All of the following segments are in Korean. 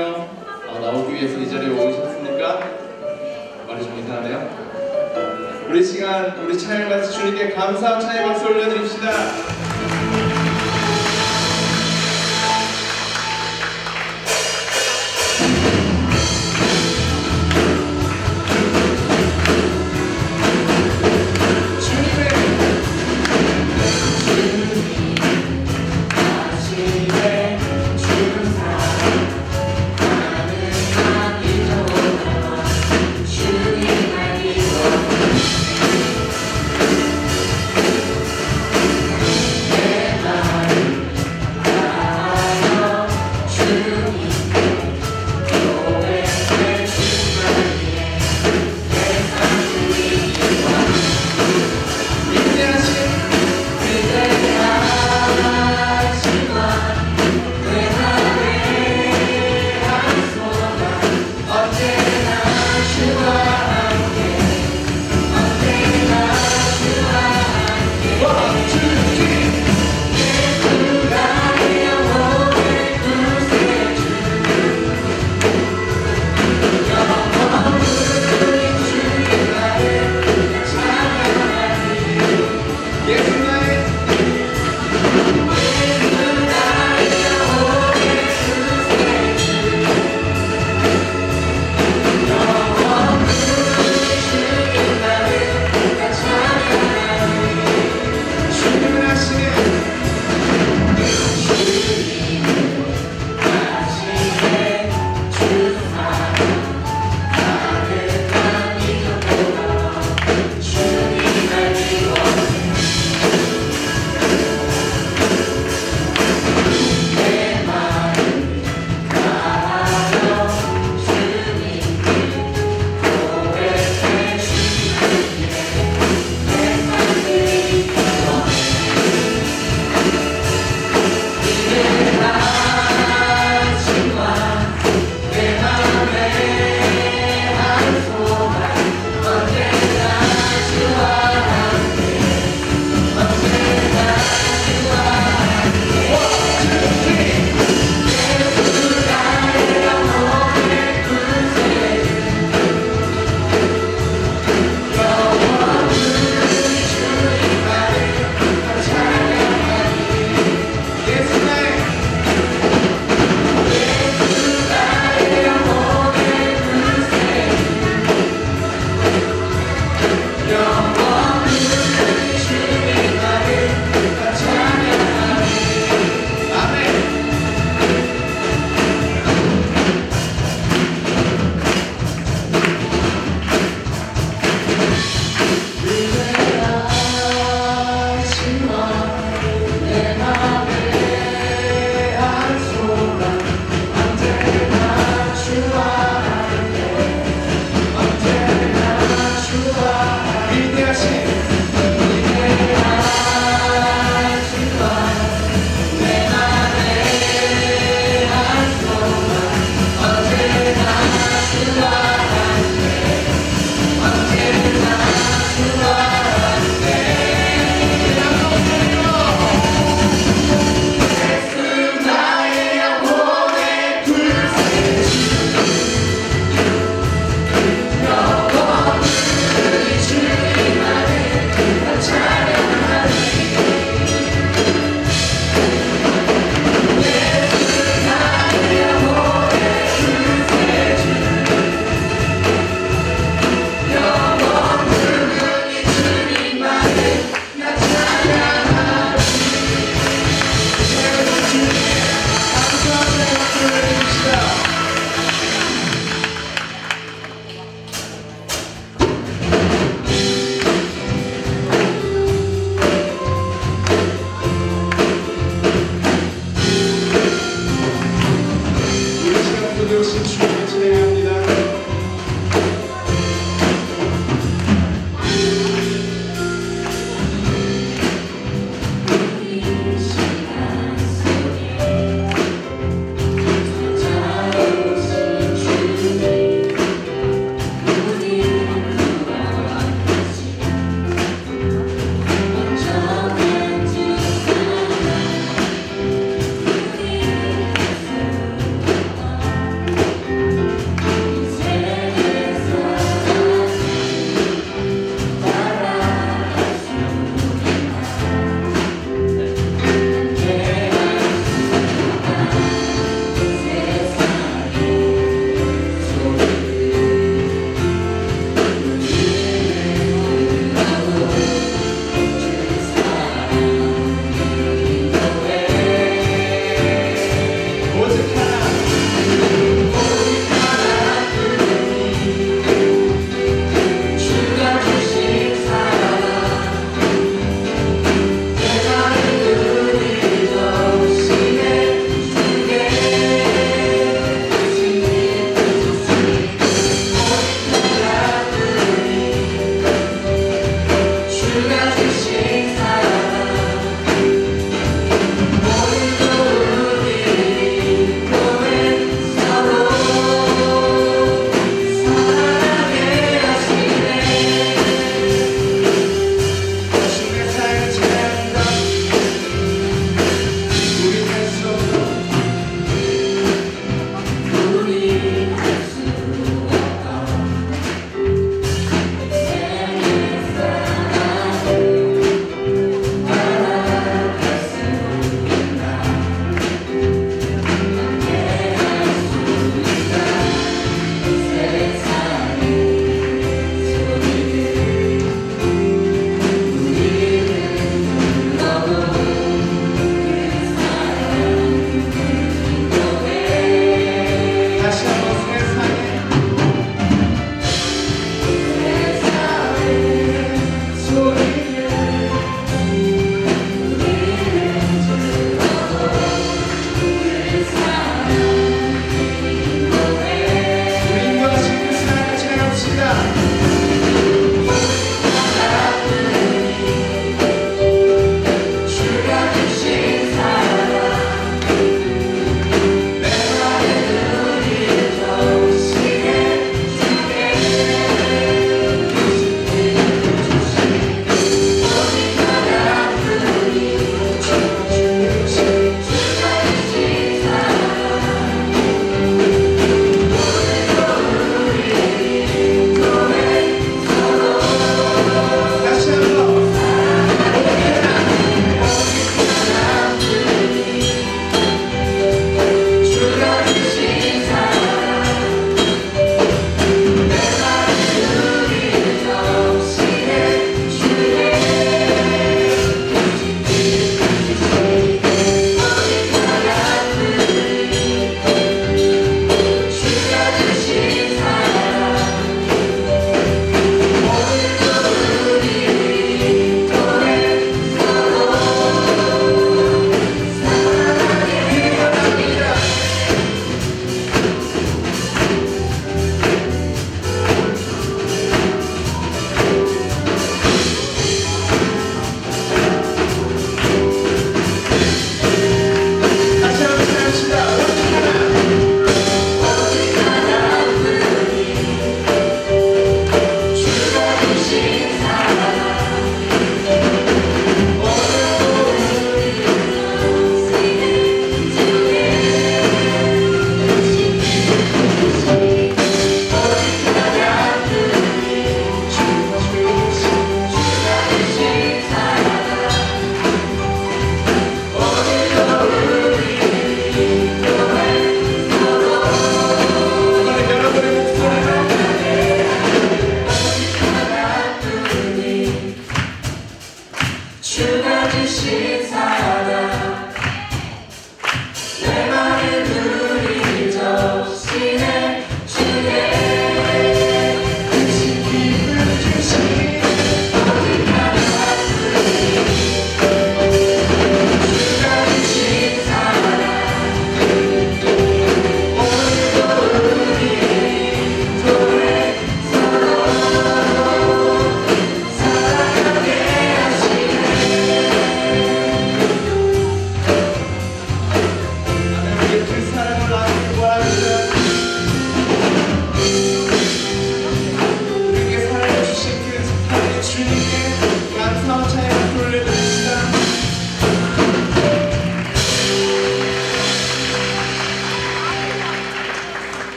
주님이여 나오기 위해서 이 자리에 오셨습니까? 말이 좀 이상하네요. 우리 시간 우리 찬양받으신 주님께 감사와 찬양 박수 올려드립시다.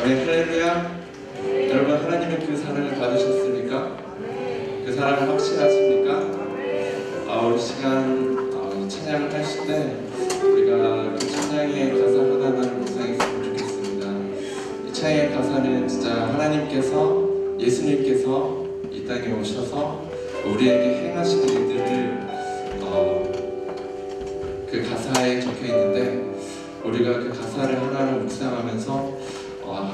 아멘. 할렐루야. 여러분, 하나님의 그 사랑을 받으셨습니까? 그 사랑을 확신하십니까? 우리 시간 찬양을 하실 때 우리가 그 찬양의 가사 하나만 묵상했으면 좋겠습니다. 이 찬양의 가사는 진짜 하나님께서, 예수님께서 이 땅에 오셔서 우리에게 행하신 일들을 그 가사에 적혀 있는데, 우리가 그 가사를 하나를 묵상하면서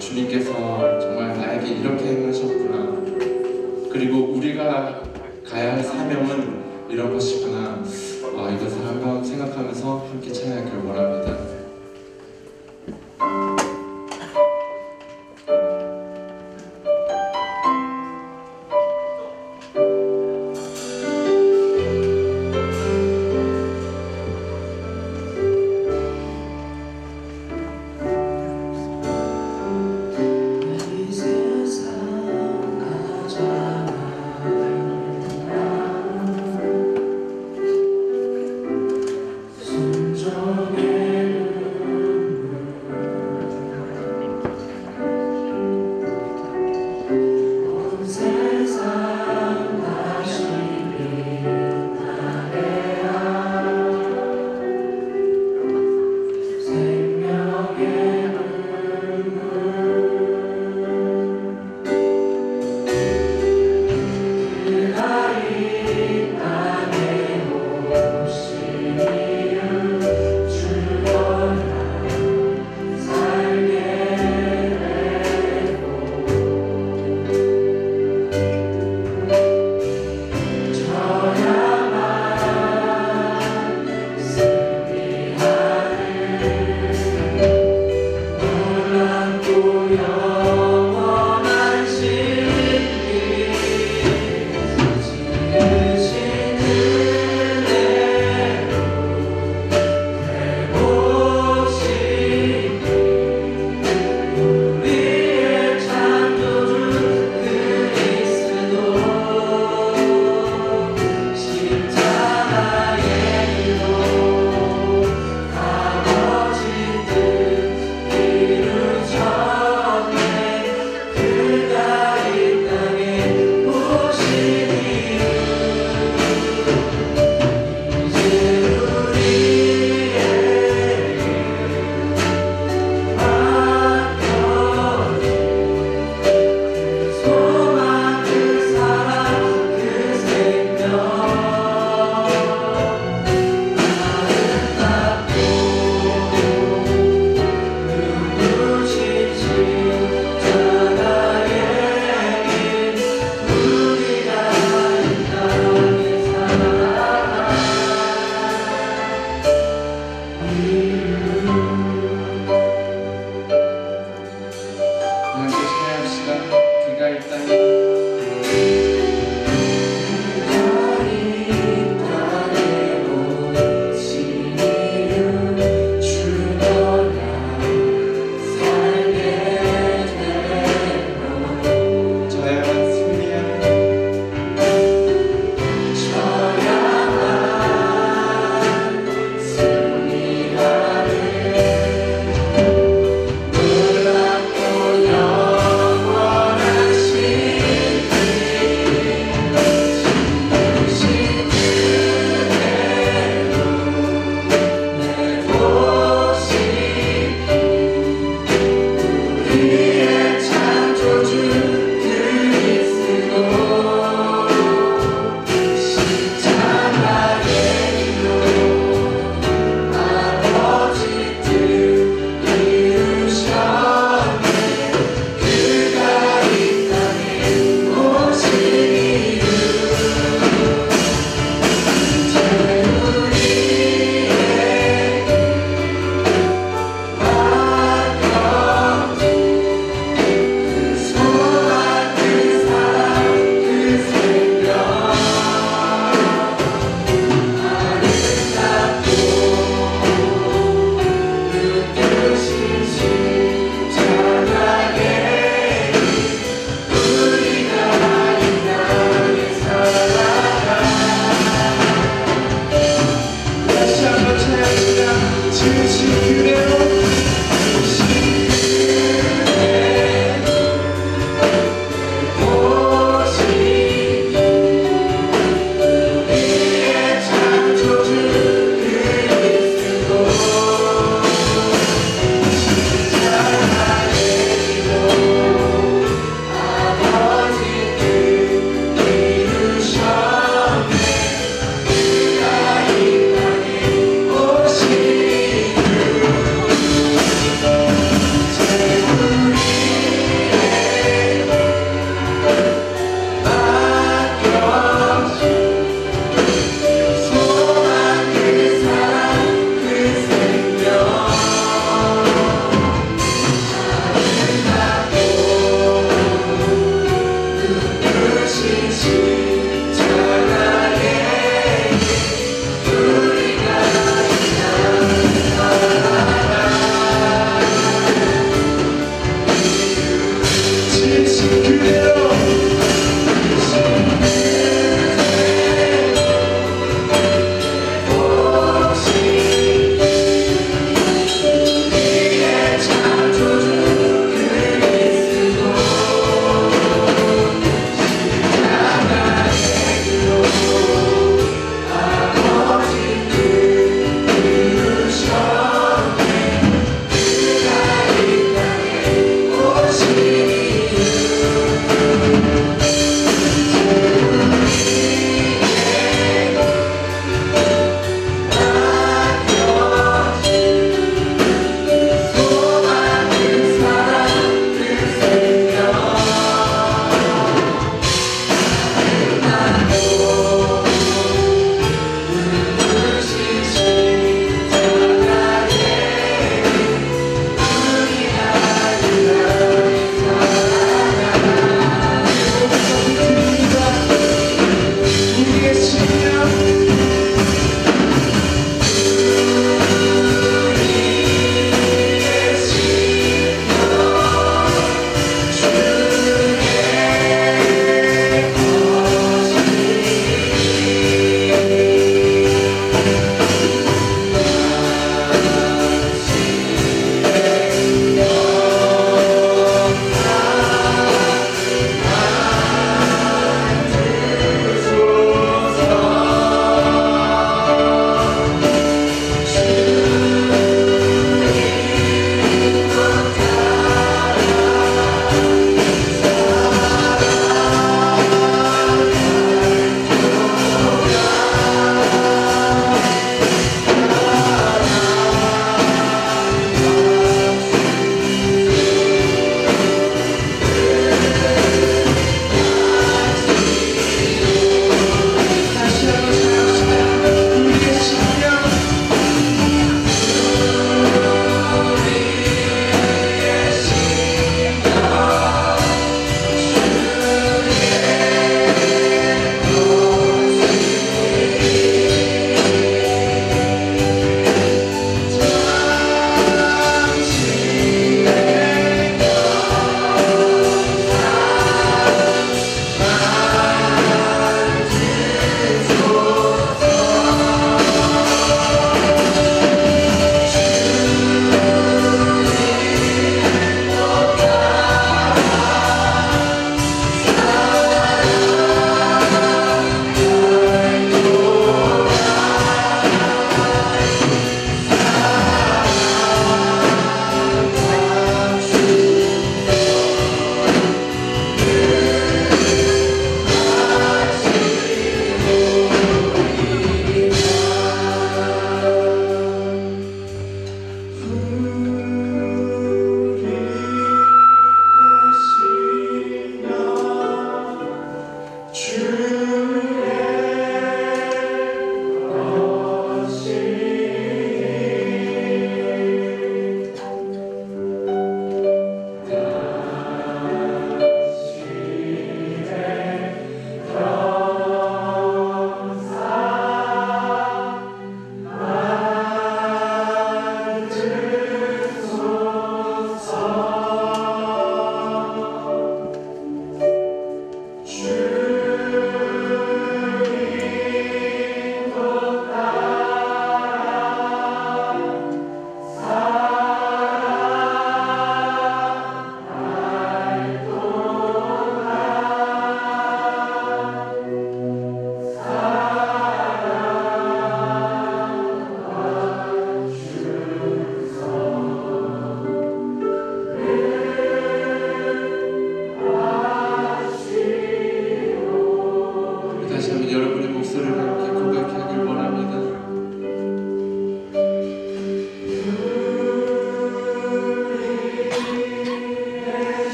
주님께서 정말 나에게 이렇게 행하셨구나, 그리고 우리가 가야 할 사명은 이런 것이구나, 이것을 한번 생각하면서 함께 찬양하기를 원합니다.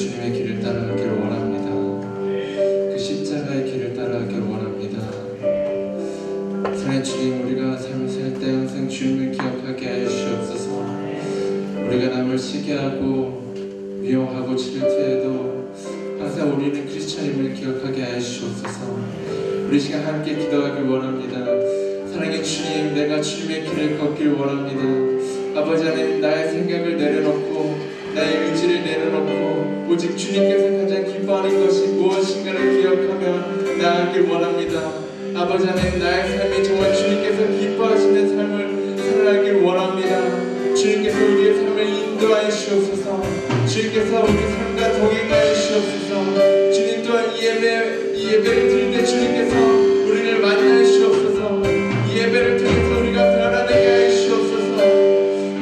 주님의 길을 따라가기를 원합니다. 그 십자가의 길을 따라가기를 원합니다. 사랑하는 주님, 우리가 삶을 살 때 항상 주님을 기억하게 하여 주시옵소서. 우리가 남을 시기하고 미워하고 질투해도 항상 우리는 크리스천임을 기억하게 하여 주시옵소서. 우리 시간 함께 기도하길 원합니다. 사랑의 주님, 내가 주님의 길을 걷길 원합니다. 아버지 하나님, 나의 생각을 내려놓고 나의 의지를 내려놓고 오직 주님께서 가장 기뻐하는 것이 무엇인가를 기억하며 나아가길 원합니다. 아버지 하나님, 나의 삶이 정말 주님께서 기뻐하시는 삶을 살아가길 원합니다. 주님께서 우리의 삶을 인도하여 주옵소서. 주님께서 우리 삶과 동행하여 주옵소서. 주님 또한 이 예배를 드릴 때 주님께서 우리를 만나여 주옵소서. 이 예배를 통해서 우리가 변화되게 하여 주옵소서.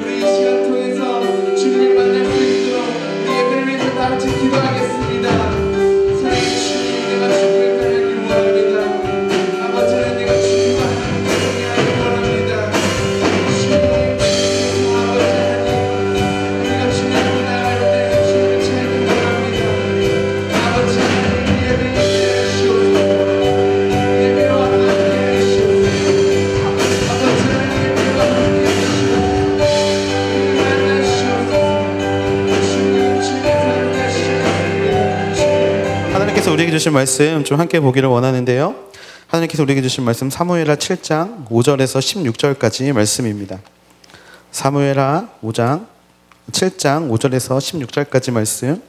우리 이 시간 통해서 주님을 만날 수 있도록 우리 예배를 위해서 다 같이 기도하겠습니다. 사랑의 주님, 내가 주님을 따르길 원합니다. 아버지 하나님, 내가 주님과 함께 동행하길 원합니다. 주님, 아버지 하나님, 우리가 주님을 나갈 때 주님을 찾길 원합니다. 아버지 하나님, 예배를 위해 주옵소서. 예배와 함께 주옵소서. 아버지 하나님, 예배와 함께 주옵소서. 만나 주옵소서. 주님, 주님께서 함께 하시옵소서. 하나님께서 우리에게 주신 말씀 좀 함께 보기를 원하는데요. 하나님께서 우리에게 주신 말씀 사무엘하 7장 5절에서 16절까지 말씀입니다. 사무엘하 7장 5절에서 16절까지 말씀.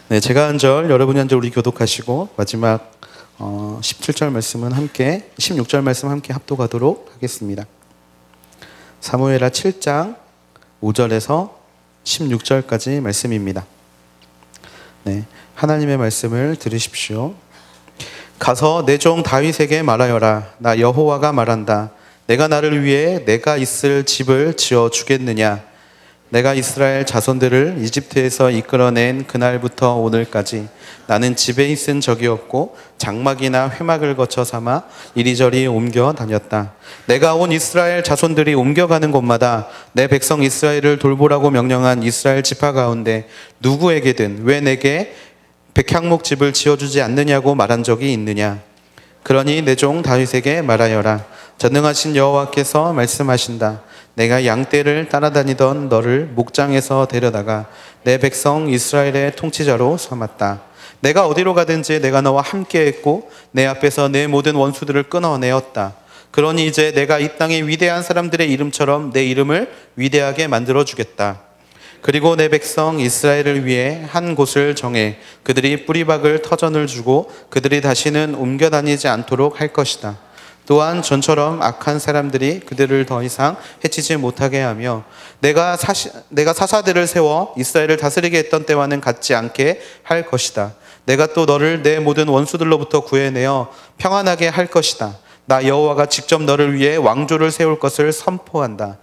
네, 제가 한 절, 여러분이 한 절 우리 교독하시고 마지막 17절 말씀은 함께 16절 말씀 함께 합독하도록 하겠습니다. 사무엘하 7장 5절에서 16절까지 말씀입니다. 네, 하나님의 말씀을 들으십시오. 가서 내 종 다윗에게 말하여라. 나 여호와가 말한다. 내가 나를 위해 내가 있을 집을 지어 주겠느냐? 내가 이스라엘 자손들을 이집트에서 이끌어낸 그날부터 오늘까지 나는 집에 있은 적이 없고 장막이나 회막을 거쳐 삼아 이리저리 옮겨 다녔다. 내가 온 이스라엘 자손들이 옮겨가는 곳마다 내 백성 이스라엘을 돌보라고 명령한 이스라엘 지파 가운데 누구에게든 왜 내게 백향목 집을 지어주지 않느냐고 말한 적이 있느냐? 그러니 내 종 다윗에게 말하여라. 전능하신 여호와께서 말씀하신다. 내가 양떼를 따라다니던 너를 목장에서 데려다가 내 백성 이스라엘의 통치자로 삼았다. 내가 어디로 가든지 내가 너와 함께했고 내 앞에서 내 모든 원수들을 끊어내었다. 그러니 이제 내가 이 땅의 위대한 사람들의 이름처럼 내 이름을 위대하게 만들어주겠다. 그리고 내 백성 이스라엘을 위해 한 곳을 정해 그들이 뿌리박을 터전을 주고 그들이 다시는 옮겨 다니지 않도록 할 것이다. 또한 전처럼 악한 사람들이 그들을 더 이상 해치지 못하게 하며 내가 사사들을 세워 이스라엘을 다스리게 했던 때와는 같지 않게 할 것이다. 내가 또 너를 내 모든 원수들로부터 구해내어 평안하게 할 것이다. 나 여호와가 직접 너를 위해 왕조를 세울 것을 선포한다.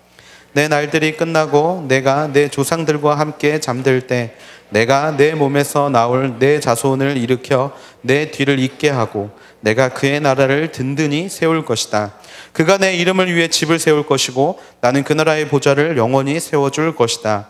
내 날들이 끝나고 내가 내 조상들과 함께 잠들 때 내가 내 몸에서 나올 내 자손을 일으켜 내 뒤를 잇게 하고 내가 그의 나라를 든든히 세울 것이다. 그가 내 이름을 위해 집을 세울 것이고 나는 그 나라의 보좌를 영원히 세워줄 것이다.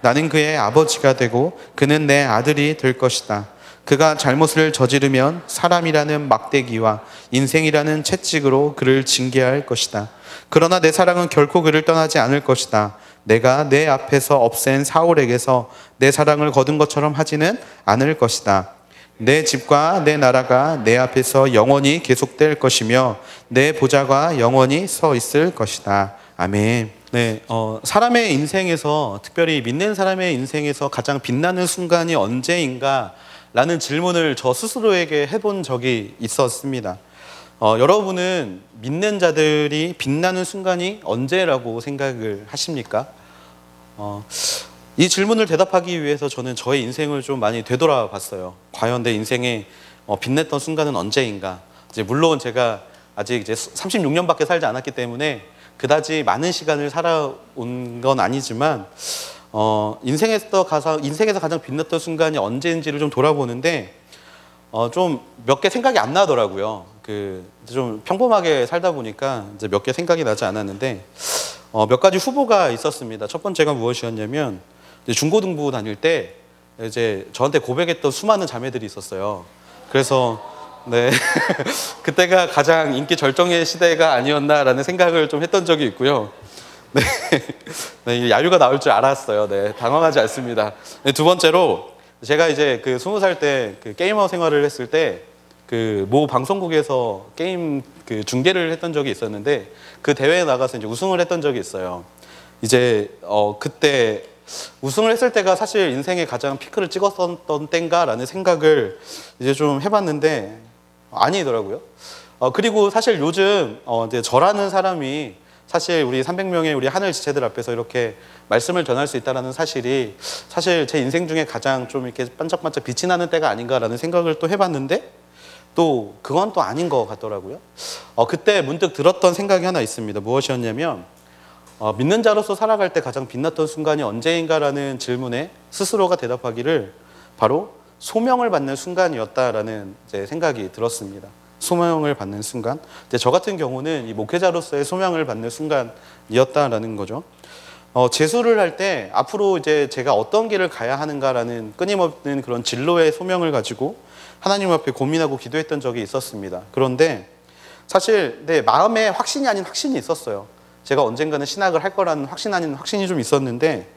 나는 그의 아버지가 되고 그는 내 아들이 될 것이다. 그가 잘못을 저지르면 사람이라는 막대기와 인생이라는 채찍으로 그를 징계할 것이다. 그러나 내 사랑은 결코 그를 떠나지 않을 것이다. 내가 내 앞에서 없앤 사울에게서 내 사랑을 거둔 것처럼 하지는 않을 것이다. 내 집과 내 나라가 내 앞에서 영원히 계속될 것이며 내 보좌가 영원히 서 있을 것이다. 아멘. 네, 사람의 인생에서, 특별히 믿는 사람의 인생에서 가장 빛나는 순간이 언제인가? 라는 질문을 저 스스로에게 해본 적이 있었습니다. 여러분은 믿는 자들이 빛나는 순간이 언제라고 생각을 하십니까? 이 질문을 대답하기 위해서 저는 저의 인생을 좀 많이 되돌아봤어요. 과연 내 인생에 빛냈던 순간은 언제인가? 이제 물론 제가 아직 이제 36년밖에 살지 않았기 때문에 그다지 많은 시간을 살아온 건 아니지만 인생에서 가장 빛났던 순간이 언제인지를 좀 돌아보는데 좀 몇 개 생각이 안 나더라고요. 좀 평범하게 살다 보니까 이제 몇 개 생각이 나지 않았는데 몇 가지 후보가 있었습니다. 첫 번째가 무엇이었냐면 중고등부 다닐 때 이제 저한테 고백했던 수많은 자매들이 있었어요. 그래서 네 그때가 가장 인기 절정의 시대가 아니었나라는 생각을 좀 했던 적이 있고요. 네, 네 야유가 나올 줄 알았어요. 네, 당황하지 않습니다. 네, 두 번째로 제가 이제 그 20살 때 그 게이머 생활을 했을 때 그 모 방송국에서 게임 그 중계를 했던 적이 있었는데 그 대회에 나가서 이제 우승을 했던 적이 있어요. 이제 그때 우승을 했을 때가 사실 인생의 가장 피크를 찍었던 때인가라는 생각을 이제 좀 해봤는데 아니더라고요. 그리고 사실 요즘 이제 저라는 사람이 사실 우리 300명의 우리 하늘 지체들 앞에서 이렇게 말씀을 전할 수 있다는 사실이 사실 제 인생 중에 가장 좀 이렇게 반짝반짝 빛이 나는 때가 아닌가라는 생각을 또 해봤는데 또 그건 또 아닌 것 같더라고요. 그때 문득 들었던 생각이 하나 있습니다. 무엇이었냐면 믿는 자로서 살아갈 때 가장 빛났던 순간이 언제인가라는 질문에 스스로가 대답하기를 바로 소명을 받는 순간이었다라는 이제 생각이 들었습니다. 소명을 받는 순간. 이제 저 같은 경우는 이 목회자로서의 소명을 받는 순간이었다라는 거죠. 재수를 할 때 앞으로 이제 제가 어떤 길을 가야 하는가라는 끊임없는 그런 진로의 소명을 가지고 하나님 앞에 고민하고 기도했던 적이 있었습니다. 그런데 사실 내 마음에 확신이 아닌 확신이 있었어요. 제가 언젠가는 신학을 할 거라는 확신 아닌 확신이 좀 있었는데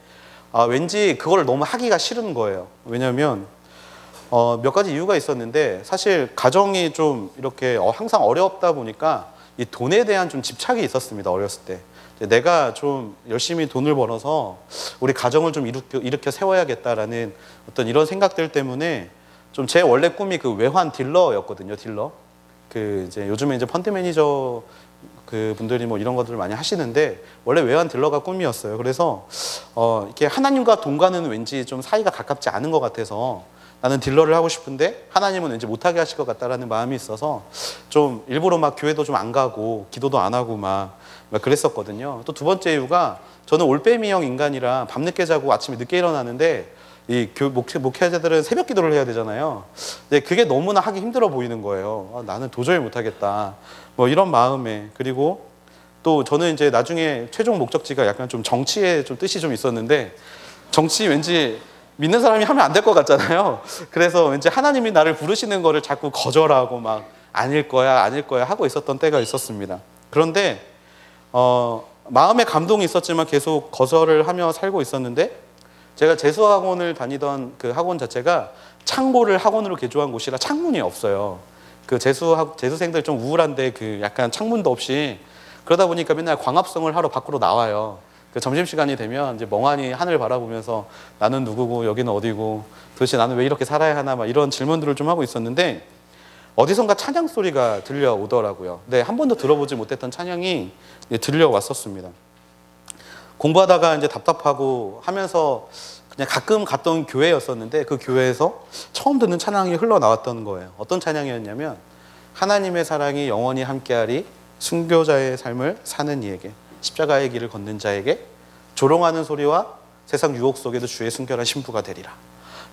왠지 그걸 너무 하기가 싫은 거예요. 왜냐하면 몇 가지 이유가 있었는데 사실 가정이 좀 이렇게 항상 어렵다 보니까 이 돈에 대한 좀 집착이 있었습니다. 어렸을 때. 내가 좀 열심히 돈을 벌어서 우리 가정을 좀 일으켜 세워야겠다라는 어떤 이런 생각들 때문에 좀 제 원래 꿈이 그 외환 딜러였거든요. 딜러. 그 이제 요즘에 이제 펀드 매니저 그 분들이 뭐 이런 것들을 많이 하시는데 원래 외환 딜러가 꿈이었어요. 그래서 이렇게 하나님과 돈과는 왠지 좀 사이가 가깝지 않은 것 같아서 나는 딜러를 하고 싶은데 하나님은 왠지 못하게 하실 것 같다라는 마음이 있어서 좀 일부러 막 교회도 좀 안 가고 기도도 안 하고 막 그랬었거든요. 또 두 번째 이유가 저는 올빼미형 인간이라 밤늦게 자고 아침에 늦게 일어나는데 이 목회자들은 새벽 기도를 해야 되잖아요. 근데 그게 너무나 하기 힘들어 보이는 거예요. 나는 도저히 못하겠다. 뭐 이런 마음에. 그리고 또 저는 이제 나중에 최종 목적지가 약간 좀 정치에 좀 뜻이 좀 있었는데 정치 왠지 믿는 사람이 하면 안 될 것 같잖아요. 그래서 왠지 하나님이 나를 부르시는 거를 자꾸 거절하고 막 아닐 거야 하고 있었던 때가 있었습니다. 그런데 마음에 감동이 있었지만 계속 거절을 하며 살고 있었는데 제가 재수학원을 다니던 그 학원 자체가 창고를 학원으로 개조한 곳이라 창문이 없어요. 그 재수생들 좀 우울한데 그 약간 창문도 없이 그러다 보니까 맨날 광합성을 하러 밖으로 나와요. 그 점심시간이 되면 이제 멍하니 하늘 바라보면서 나는 누구고 여기는 어디고 도대체 나는 왜 이렇게 살아야 하나 막 이런 질문들을 좀 하고 있었는데 어디선가 찬양 소리가 들려오더라고요. 네, 한 번도 들어보지 못했던 찬양이 들려왔었습니다. 공부하다가 이제 답답하고 하면서 그냥 가끔 갔던 교회였었는데 그 교회에서 처음 듣는 찬양이 흘러나왔던 거예요. 어떤 찬양이었냐면 하나님의 사랑이 영원히 함께하리 순교자의 삶을 사는 이에게 십자가의 길을 걷는 자에게 조롱하는 소리와 세상 유혹 속에도 주의 순결한 신부가 되리라.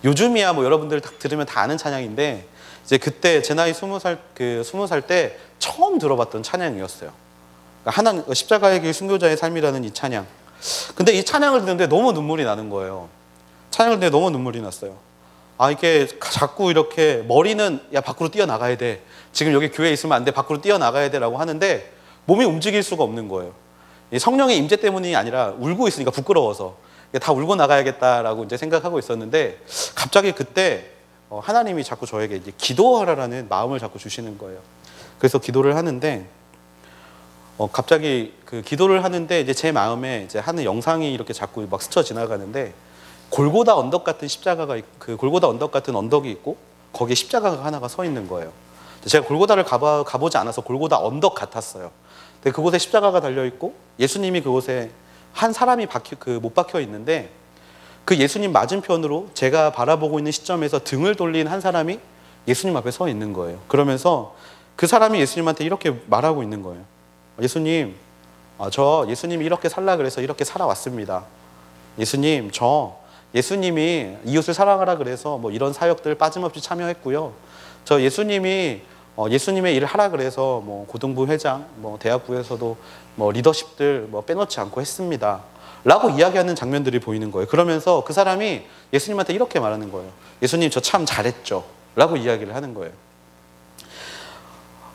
요즘이야 뭐 여러분들 딱 들으면 다 아는 찬양인데 이제 그때 제 나이 20살 때 처음 들어봤던 찬양이었어요. 그러니까 십자가의 길 순교자의 삶이라는 이 찬양. 근데 이 찬양을 듣는데 너무 눈물이 나는 거예요. 찬양을 듣는데 너무 눈물이 났어요. 이게 자꾸 이렇게 머리는 야 밖으로 뛰어나가야 돼. 지금 여기 교회에 있으면 안 돼. 밖으로 뛰어나가야 돼 라고 하는데 몸이 움직일 수가 없는 거예요. 성령의 임재 때문이 아니라 울고 있으니까 부끄러워서 다 울고 나가야겠다라고 이제 생각하고 있었는데 갑자기 그때 하나님이 자꾸 저에게 이제 기도하라라는 마음을 자꾸 주시는 거예요. 그래서 기도를 하는데 갑자기 그 기도를 하는데 이제 제 마음에 이제 하는 영상이 이렇게 자꾸 막 스쳐 지나가는데 골고다 언덕 같은 십자가가 그 골고다 언덕 같은 언덕이 있고 거기에 십자가가 하나가 서 있는 거예요. 제가 골고다를 가보지 않아서 골고다 언덕 같았어요. 근데 그곳에 십자가가 달려 있고 예수님이 그곳에 한 사람이 못 박혀 있는데 그 예수님 맞은편으로 제가 바라보고 있는 시점에서 등을 돌린 한 사람이 예수님 앞에 서 있는 거예요. 그러면서 그 사람이 예수님한테 이렇게 말하고 있는 거예요. 예수님, 저 예수님이 이렇게 살라 그래서 이렇게 살아왔습니다. 예수님, 예수님이 이웃을 사랑하라 그래서 뭐 이런 사역들 빠짐없이 참여했고요. 저 예수님이 예수님의 일을 하라 그래서 뭐 고등부 회장, 뭐 대학부에서도 뭐 리더십들 뭐 빼놓지 않고 했습니다. 라고 이야기하는 장면들이 보이는 거예요. 그러면서 그 사람이 예수님한테 이렇게 말하는 거예요. 예수님, 저 참 잘했죠. 라고 이야기를 하는 거예요.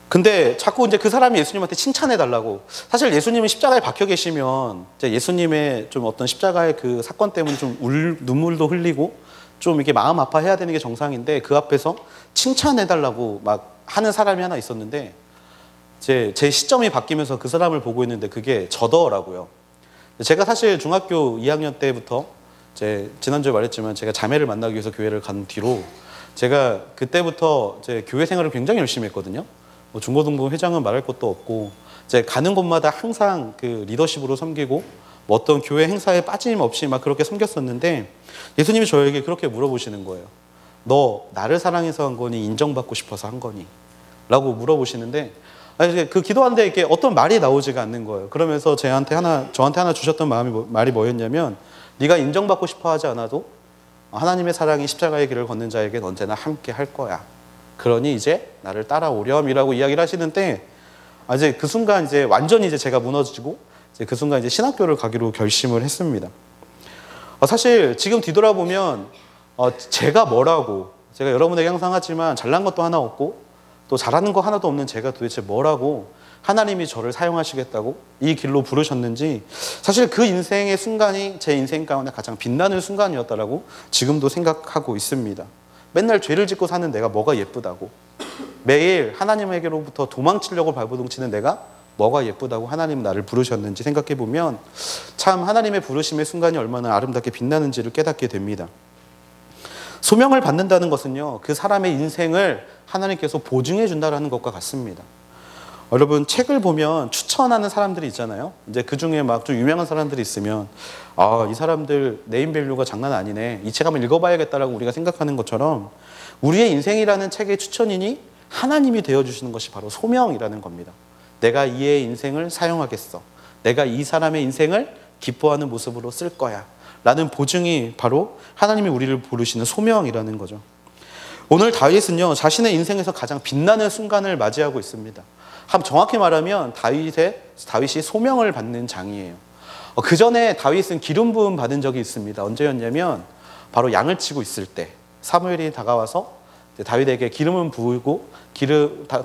근데 자꾸 이제 그 사람이 예수님한테 칭찬해 달라고. 사실 예수님은 십자가에 박혀 계시면 이제 예수님의 좀 어떤 십자가의 그 사건 때문에 좀 눈물도 흘리고 좀 이렇게 마음 아파해야 되는 게 정상인데, 그 앞에서 칭찬해 달라고 막 하는 사람이 하나 있었는데, 제 시점이 바뀌면서 그 사람을 보고 있는데 그게 저더라고요. 제가 사실 중학교 2학년 때부터 지난주에 말했지만 제가 자매를 만나기 위해서 교회를 간 뒤로 제가 그때부터 제 교회 생활을 굉장히 열심히 했거든요. 뭐 중고등부 회장은 말할 것도 없고, 이제 가는 곳마다 항상 그 리더십으로 섬기고 뭐 어떤 교회 행사에 빠짐없이 막 그렇게 섬겼었는데, 예수님이 저에게 그렇게 물어보시는 거예요. 너 나를 사랑해서 한 거니 인정받고 싶어서 한 거니? 라고 물어보시는데, 그 기도하는데 이렇게 어떤 말이 나오지가 않는 거예요. 그러면서 저한테 하나 주셨던 말이 뭐였냐면, 네가 인정받고 싶어 하지 않아도 하나님의 사랑이 십자가의 길을 걷는 자에겐 언제나 함께 할 거야. 그러니 이제 나를 따라오렴이라고 이야기를 하시는데, 이제 그 순간 이제 완전히 이제 제가 무너지고, 이제 그 순간 이제 신학교를 가기로 결심을 했습니다. 사실 지금 뒤돌아보면 제가 뭐라고, 제가 여러분에게 항상 하지만 잘난 것도 하나 없고 또 잘하는 거 하나도 없는 제가 도대체 뭐라고 하나님이 저를 사용하시겠다고 이 길로 부르셨는지, 사실 그 인생의 순간이 제 인생 가운데 가장 빛나는 순간이었다라고 지금도 생각하고 있습니다. 맨날 죄를 짓고 사는 내가 뭐가 예쁘다고, 매일 하나님에게로부터 도망치려고 발버둥치는 내가 뭐가 예쁘다고 하나님 나를 부르셨는지 생각해보면 참 하나님의 부르심의 순간이 얼마나 아름답게 빛나는지를 깨닫게 됩니다. 소명을 받는다는 것은요, 그 사람의 인생을 하나님께서 보증해 준다는 것과 같습니다. 여러분, 책을 보면 추천하는 사람들이 있잖아요. 이제 그 중에 막 좀 유명한 사람들이 있으면, 이 사람들 네임밸류가 장난 아니네, 이 책 한번 읽어봐야겠다라고 우리가 생각하는 것처럼, 우리의 인생이라는 책의 추천인이 하나님이 되어주시는 것이 바로 소명이라는 겁니다. 내가 이의 인생을 사용하겠어, 내가 이 사람의 인생을 기뻐하는 모습으로 쓸 거야 라는 보증이 바로 하나님이 우리를 부르시는 소명이라는 거죠. 오늘 다윗은요, 자신의 인생에서 가장 빛나는 순간을 맞이하고 있습니다. 정확히 말하면 다윗이 소명을 받는 장이에요. 그 전에 다윗은 기름 부음 받은 적이 있습니다. 언제였냐면 바로 양을 치고 있을 때 사무엘이 다가와서 다윗에게 기름을 부으고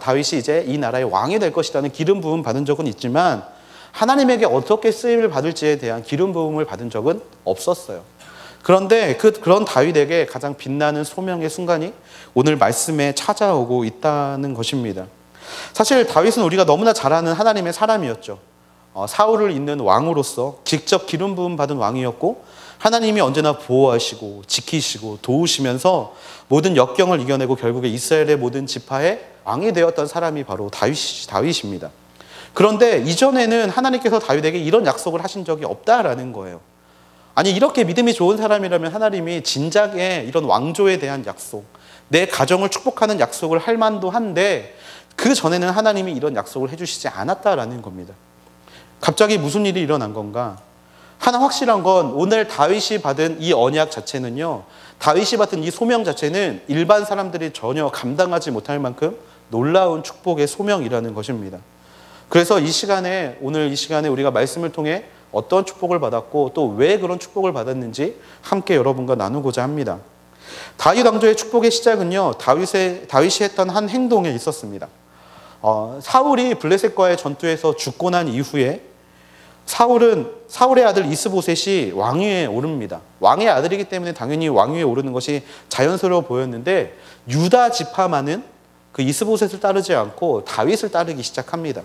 다윗이 이제 이 나라의 왕이 될 것이라는 기름 부음 받은 적은 있지만, 하나님에게 어떻게 쓰임을 받을지에 대한 기름 부음을 받은 적은 없었어요. 그런데 그런 다윗에게 가장 빛나는 소명의 순간이 오늘 말씀에 찾아오고 있다는 것입니다. 사실 다윗은 우리가 너무나 잘 아는 하나님의 사람이었죠. 사울을 잇는 왕으로서 직접 기름 부음 받은 왕이었고, 하나님이 언제나 보호하시고 지키시고 도우시면서 모든 역경을 이겨내고 결국에 이스라엘의 모든 지파의 왕이 되었던 사람이 바로 다윗입니다. 그런데 이전에는 하나님께서 다윗에게 이런 약속을 하신 적이 없다라는 거예요. 아니, 이렇게 믿음이 좋은 사람이라면 하나님이 진작에 이런 왕조에 대한 약속, 내 가정을 축복하는 약속을 할 만도 한데, 그 전에는 하나님이 이런 약속을 해주시지 않았다라는 겁니다. 갑자기 무슨 일이 일어난 건가? 하나 확실한 건 오늘 다윗이 받은 이 언약 자체는요, 다윗이 받은 이 소명 자체는 일반 사람들이 전혀 감당하지 못할 만큼 놀라운 축복의 소명이라는 것입니다. 그래서 오늘 이 시간에 우리가 말씀을 통해 어떤 축복을 받았고 또 왜 그런 축복을 받았는지 함께 여러분과 나누고자 합니다. 다윗 왕조의 축복의 시작은요, 다윗이 했던 한 행동에 있었습니다. 사울이 블레셋과의 전투에서 죽고 난 이후에 사울의 아들 이스보셋이 왕위에 오릅니다. 왕의 아들이기 때문에 당연히 왕위에 오르는 것이 자연스러워 보였는데, 유다 지파만은 그 이스보셋을 따르지 않고 다윗을 따르기 시작합니다.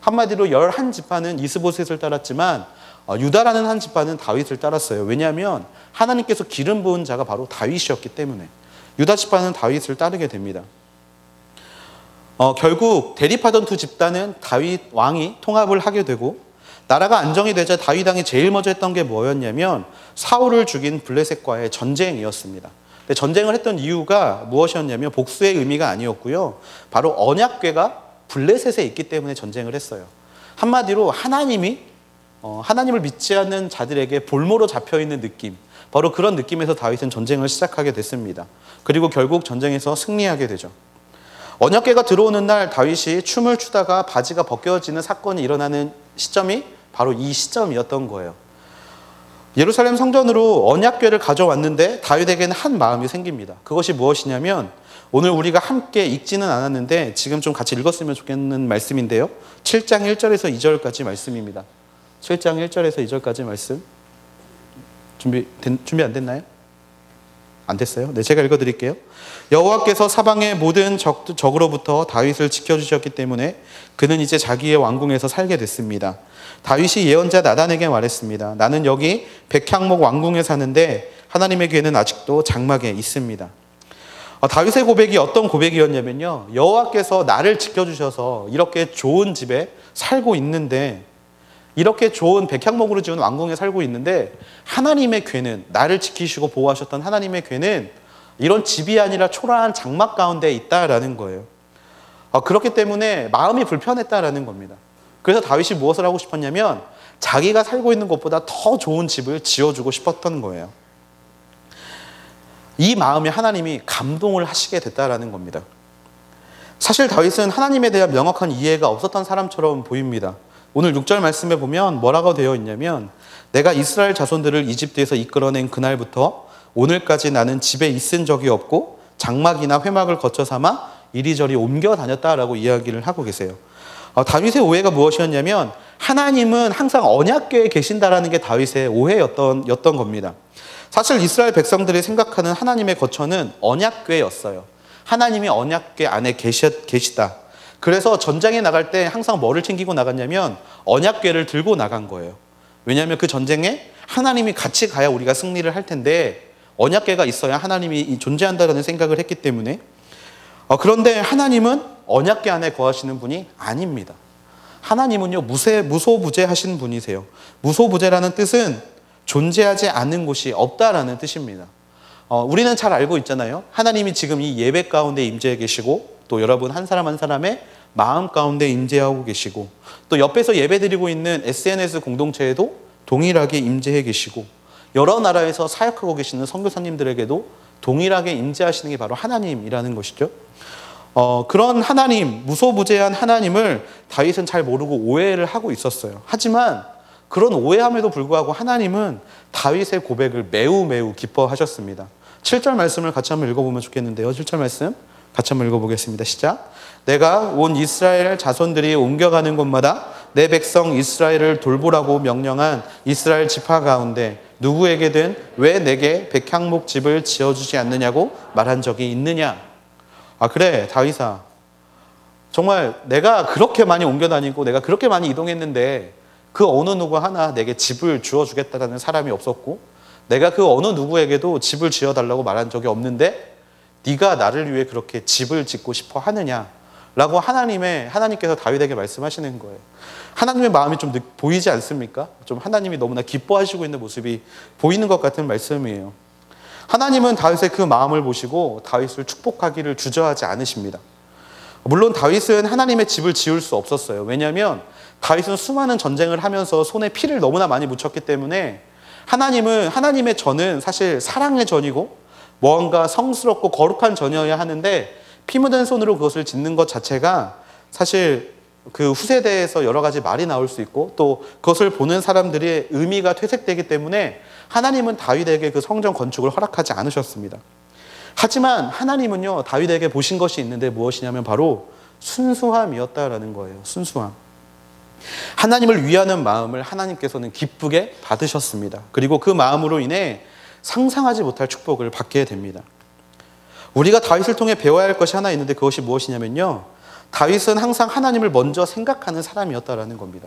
한마디로 11지파는 이스보셋을 따랐지만 유다라는 한 지파는 다윗을 따랐어요. 왜냐하면 하나님께서 기름 부은 자가 바로 다윗이었기 때문에 유다 지파는 다윗을 따르게 됩니다. 결국 대립하던 두 집단은 다윗 왕이 통합을 하게 되고, 나라가 안정이 되자 다윗 왕이 제일 먼저 했던 게 뭐였냐면 사울을 죽인 블레셋과의 전쟁이었습니다. 근데 전쟁을 했던 이유가 무엇이었냐면 복수의 의미가 아니었고요, 바로 언약궤가 블레셋에 있기 때문에 전쟁을 했어요. 한마디로 하나님을 믿지 않는 자들에게 볼모로 잡혀있는 느낌, 바로 그런 느낌에서 다윗은 전쟁을 시작하게 됐습니다. 그리고 결국 전쟁에서 승리하게 되죠. 언약궤가 들어오는 날 다윗이 춤을 추다가 바지가 벗겨지는 사건이 일어나는 시점이 바로 이 시점이었던 거예요. 예루살렘 성전으로 언약궤를 가져왔는데 다윗에게는 한 마음이 생깁니다. 그것이 무엇이냐면 오늘 우리가 함께 읽지는 않았는데 지금 좀 같이 읽었으면 좋겠는 말씀인데요. 7장 1절에서 2절까지 말씀입니다. 7장 1절에서 2절까지 말씀. 준비 안 됐나요? 안 됐어요? 네, 제가 읽어드릴게요. 여호와께서 사방의 모든 적으로부터 다윗을 지켜주셨기 때문에 그는 이제 자기의 왕궁에서 살게 됐습니다. 다윗이 예언자 나단에게 말했습니다. 나는 여기 백향목 왕궁에 사는데 하나님의 괴는 아직도 장막에 있습니다. 다윗의 고백이 어떤 고백이었냐면요. 여호와께서 나를 지켜주셔서 이렇게 좋은 집에 살고 있는데, 이렇게 좋은 백향목으로 지은 왕궁에 살고 있는데 하나님의 괴는, 나를 지키시고 보호하셨던 하나님의 괴는 이런 집이 아니라 초라한 장막 가운데 있다라는 거예요. 그렇기 때문에 마음이 불편했다라는 겁니다. 그래서 다윗이 무엇을 하고 싶었냐면 자기가 살고 있는 곳보다 더 좋은 집을 지어주고 싶었던 거예요. 이 마음에 하나님이 감동을 하시게 됐다라는 겁니다. 사실 다윗은 하나님에 대한 명확한 이해가 없었던 사람처럼 보입니다. 오늘 6절 말씀에 보면 뭐라고 되어 있냐면 내가 이스라엘 자손들을 이집트에서 이끌어낸 그날부터 오늘까지 나는 집에 있은 적이 없고 장막이나 회막을 거쳐 삼아 이리저리 옮겨 다녔다라고 이야기를 하고 계세요. 다윗의 오해가 무엇이었냐면 하나님은 항상 언약궤에 계신다라는 게 다윗의 오해였던 겁니다. 사실 이스라엘 백성들이 생각하는 하나님의 거처는 언약궤였어요. 하나님이 언약궤 안에 계시다. 그래서 전쟁에 나갈 때 항상 뭐를 챙기고 나갔냐면 언약궤를 들고 나간 거예요. 왜냐하면 그 전쟁에 하나님이 같이 가야 우리가 승리를 할 텐데 언약궤가 있어야 하나님이 존재한다는 생각을 했기 때문에. 그런데 하나님은 언약궤 안에 거하시는 분이 아닙니다. 하나님은요 무소부재하신 분이세요. 무소부재라는 뜻은 존재하지 않는 곳이 없다라는 뜻입니다. 우리는 잘 알고 있잖아요. 하나님이 지금 이 예배 가운데 임재해 계시고 또 여러분 한 사람 한 사람의 마음 가운데 임재하고 계시고 또 옆에서 예배드리고 있는 SNS 공동체에도 동일하게 임재해 계시고 여러 나라에서 사역하고 계시는 선교사님들에게도 동일하게 임재하시는 게 바로 하나님이라는 것이죠. 그런 하나님, 무소부재한 하나님을 다윗은 잘 모르고 오해를 하고 있었어요. 하지만 그런 오해함에도 불구하고 하나님은 다윗의 고백을 매우 기뻐하셨습니다. 7절 말씀을 같이 한번 읽어보면 좋겠는데요. 7절 말씀 같이 한번 읽어보겠습니다. 시작. 내가 온 이스라엘 자손들이 옮겨가는 곳마다 내 백성 이스라엘을 돌보라고 명령한 이스라엘 지파 가운데 누구에게든 왜 내게 백향목 집을 지어주지 않느냐고 말한 적이 있느냐. 그래 다윗아, 정말 내가 그렇게 많이 옮겨다니고 내가 그렇게 많이 이동했는데 그 어느 누구 하나 내게 집을 주어주겠다는 사람이 없었고 내가 그 어느 누구에게도 집을 지어달라고 말한 적이 없는데 네가 나를 위해 그렇게 집을 짓고 싶어 하느냐라고 하나님께서 다윗에게 말씀하시는 거예요. 하나님의 마음이 좀 보이지 않습니까? 좀 하나님이 너무나 기뻐하시고 있는 모습이 보이는 것 같은 말씀이에요. 하나님은 다윗의 그 마음을 보시고 다윗을 축복하기를 주저하지 않으십니다. 물론 다윗은 하나님의 집을 지을 수 없었어요. 왜냐하면 다윗은 수많은 전쟁을 하면서 손에 피를 너무나 많이 묻혔기 때문에 하나님의 전은 사실 사랑의 전이고 뭔가 성스럽고 거룩한 전이어야 하는데 피 묻은 손으로 그것을 짓는 것 자체가 사실 그 후세대에서 여러 가지 말이 나올 수 있고 또 그것을 보는 사람들의 의미가 퇴색되기 때문에 하나님은 다윗에게 그 성전 건축을 허락하지 않으셨습니다. 하지만 하나님은요 다윗에게 보신 것이 있는데 무엇이냐면 바로 순수함이었다라는 거예요. 순수함. 하나님을 위하는 마음을 하나님께서는 기쁘게 받으셨습니다. 그리고 그 마음으로 인해 상상하지 못할 축복을 받게 됩니다. 우리가 다윗을 통해 배워야 할 것이 하나 있는데 그것이 무엇이냐면요, 다윗은 항상 하나님을 먼저 생각하는 사람이었다라는 겁니다.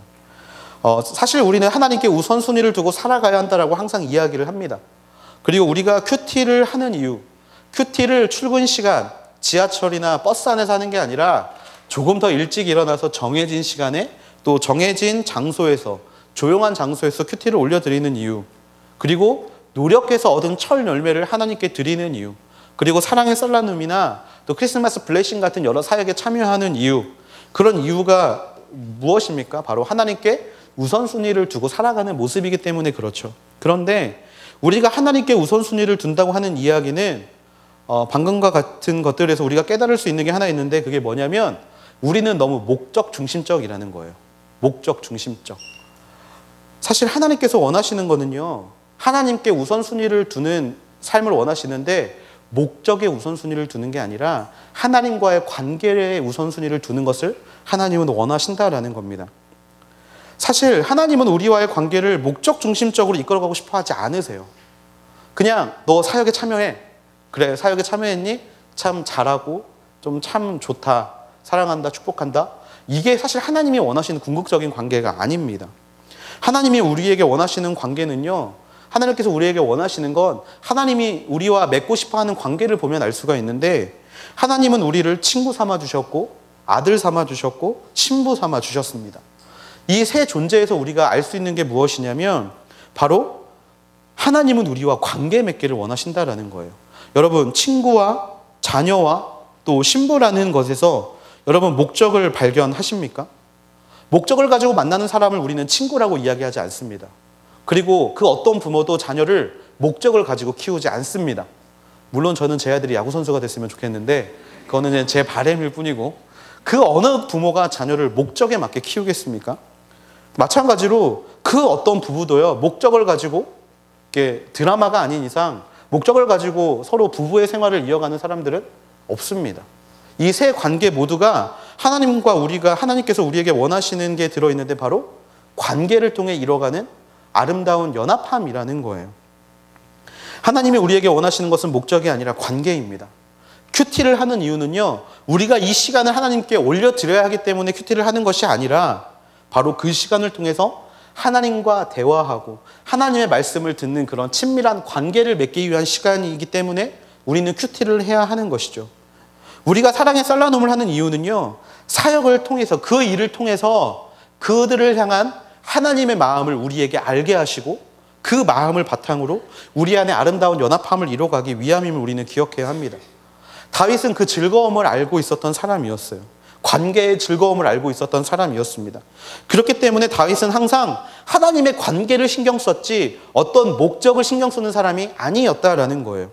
사실 우리는 하나님께 우선순위를 두고 살아가야 한다라고 항상 이야기를 합니다. 그리고 우리가 큐티를 하는 이유, 큐티를 출근 시간, 지하철이나 버스 안에서 하는 게 아니라 조금 더 일찍 일어나서 정해진 시간에 또 정해진 장소에서, 조용한 장소에서 큐티를 올려드리는 이유, 그리고 노력해서 얻은 철 열매를 하나님께 드리는 이유, 그리고 사랑의 썰라눔이나 또 크리스마스 블레싱 같은 여러 사역에 참여하는 이유, 그런 이유가 무엇입니까? 바로 하나님께 우선순위를 두고 살아가는 모습이기 때문에 그렇죠. 그런데 우리가 하나님께 우선순위를 둔다고 하는 이야기는 방금과 같은 것들에서 우리가 깨달을 수 있는 게 하나 있는데 그게 뭐냐면 우리는 너무 목적 중심적이라는 거예요. 목적 중심적. 사실 하나님께서 원하시는 거는요, 하나님께 우선순위를 두는 삶을 원하시는데 목적에 우선순위를 두는 게 아니라 하나님과의 관계에 우선순위를 두는 것을 하나님은 원하신다라는 겁니다. 사실 하나님은 우리와의 관계를 목적 중심적으로 이끌어가고 싶어 하지 않으세요. 그냥 너 사역에 참여해. 그래, 사역에 참여했니? 참 잘하고 좀 참 좋다. 사랑한다. 축복한다. 이게 사실 하나님이 원하시는 궁극적인 관계가 아닙니다. 하나님이 우리에게 원하시는 관계는요, 하나님께서 우리에게 원하시는 건 하나님이 우리와 맺고 싶어하는 관계를 보면 알 수가 있는데, 하나님은 우리를 친구 삼아 주셨고 아들 삼아 주셨고 신부 삼아 주셨습니다. 이 세 존재에서 우리가 알 수 있는 게 무엇이냐면 바로 하나님은 우리와 관계 맺기를 원하신다라는 거예요. 여러분, 친구와 자녀와 또 신부라는 것에서 여러분 목적을 발견하십니까? 목적을 가지고 만나는 사람을 우리는 친구라고 이야기하지 않습니다. 그리고 그 어떤 부모도 자녀를 목적을 가지고 키우지 않습니다. 물론 저는 제 아들이 야구선수가 됐으면 좋겠는데 그거는 제 바람일 뿐이고, 그 어느 부모가 자녀를 목적에 맞게 키우겠습니까? 마찬가지로 그 어떤 부부도요, 목적을 가지고 이렇게 드라마가 아닌 이상 목적을 가지고 서로 부부의 생활을 이어가는 사람들은 없습니다. 이 세 관계 모두가 하나님과 하나님께서 우리에게 원하시는 게 들어있는데 바로 관계를 통해 이뤄가는 아름다운 연합함이라는 거예요. 하나님이 우리에게 원하시는 것은 목적이 아니라 관계입니다. 큐티를 하는 이유는요, 우리가 이 시간을 하나님께 올려드려야 하기 때문에 큐티를 하는 것이 아니라 바로 그 시간을 통해서 하나님과 대화하고 하나님의 말씀을 듣는 그런 친밀한 관계를 맺기 위한 시간이기 때문에 우리는 큐티를 해야 하는 것이죠. 우리가 사랑의 셀라눔을 하는 이유는요, 사역을 통해서, 그 일을 통해서 그들을 향한 하나님의 마음을 우리에게 알게 하시고 그 마음을 바탕으로 우리 안에 아름다운 연합함을 이뤄가기 위함임을 우리는 기억해야 합니다. 다윗은 그 즐거움을 알고 있었던 사람이었어요. 관계의 즐거움을 알고 있었던 사람이었습니다. 그렇기 때문에 다윗은 항상 하나님의 관계를 신경 썼지 어떤 목적을 신경 쓰는 사람이 아니었다라는 거예요.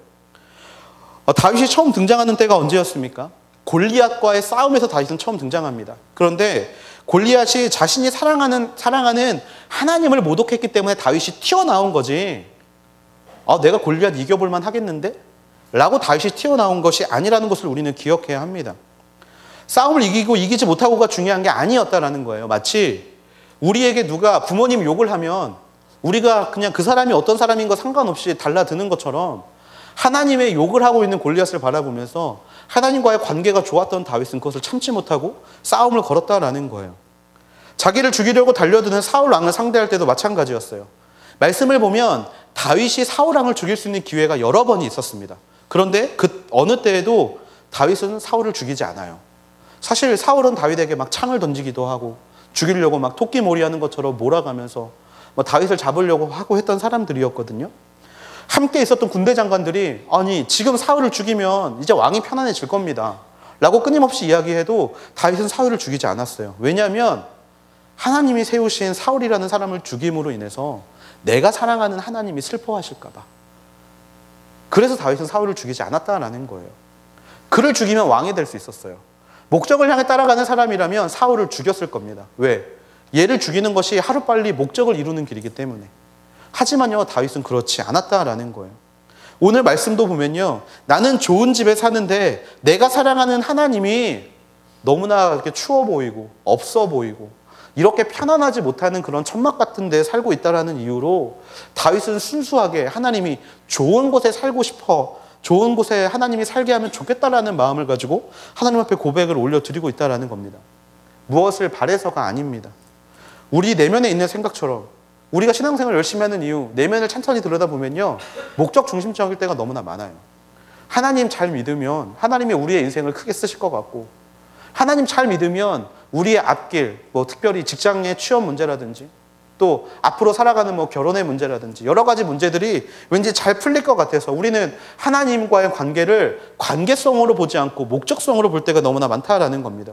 다윗이 처음 등장하는 때가 언제였습니까? 골리앗과의 싸움에서 다윗은 처음 등장합니다. 그런데 골리앗이 자신이 사랑하는 하나님을 모독했기 때문에 다윗이 튀어나온 거지, 내가 골리앗 이겨볼 만 하겠는데? 라고 다윗이 튀어나온 것이 아니라는 것을 우리는 기억해야 합니다. 싸움을 이기고 이기지 못하고가 중요한 게 아니었다라는 거예요. 마치 우리에게 누가 부모님 욕을 하면 우리가 그냥 그 사람이 어떤 사람인 거 상관없이 달라드는 것처럼 하나님의 욕을 하고 있는 골리앗을 바라보면서 하나님과의 관계가 좋았던 다윗은 그것을 참지 못하고 싸움을 걸었다라는 거예요. 자기를 죽이려고 달려드는 사울 왕을 상대할 때도 마찬가지였어요. 말씀을 보면 다윗이 사울 왕을 죽일 수 있는 기회가 여러 번이 있었습니다. 그런데 그 어느 때에도 다윗은 사울을 죽이지 않아요. 사실 사울은 다윗에게 막 창을 던지기도 하고 죽이려고 막 토끼몰이 하는 것처럼 몰아가면서 다윗을 잡으려고 하고 했던 사람들이었거든요. 함께 있었던 군대 장관들이 아니 지금 사울을 죽이면 이제 왕이 편안해질 겁니다 라고 끊임없이 이야기해도 다윗은 사울을 죽이지 않았어요. 왜냐하면 하나님이 세우신 사울이라는 사람을 죽임으로 인해서 내가 사랑하는 하나님이 슬퍼하실까 봐. 그래서 다윗은 사울을 죽이지 않았다라는 거예요. 그를 죽이면 왕이 될 수 있었어요. 목적을 향해 따라가는 사람이라면 사울을 죽였을 겁니다. 왜? 얘를 죽이는 것이 하루빨리 목적을 이루는 길이기 때문에. 하지만요, 다윗은 그렇지 않았다라는 거예요. 오늘 말씀도 보면요, 나는 좋은 집에 사는데 내가 사랑하는 하나님이 너무나 이렇게 추워 보이고 없어 보이고 이렇게 편안하지 못하는 그런 천막 같은 데 살고 있다라는 이유로 다윗은 순수하게 하나님이 좋은 곳에 살고 싶어, 좋은 곳에 하나님이 살게 하면 좋겠다라는 마음을 가지고 하나님 앞에 고백을 올려드리고 있다라는 겁니다. 무엇을 바래서가 아닙니다. 우리 내면에 있는 생각처럼 우리가 신앙생활을 열심히 하는 이유, 내면을 천천히 들여다보면요, 목적 중심적일 때가 너무나 많아요. 하나님 잘 믿으면 하나님이 우리의 인생을 크게 쓰실 것 같고, 하나님 잘 믿으면 우리의 앞길, 특별히 직장의 취업 문제라든지 또 앞으로 살아가는 결혼의 문제라든지 여러 가지 문제들이 왠지 잘 풀릴 것 같아서 우리는 하나님과의 관계를 관계성으로 보지 않고 목적성으로 볼 때가 너무나 많다라는 겁니다.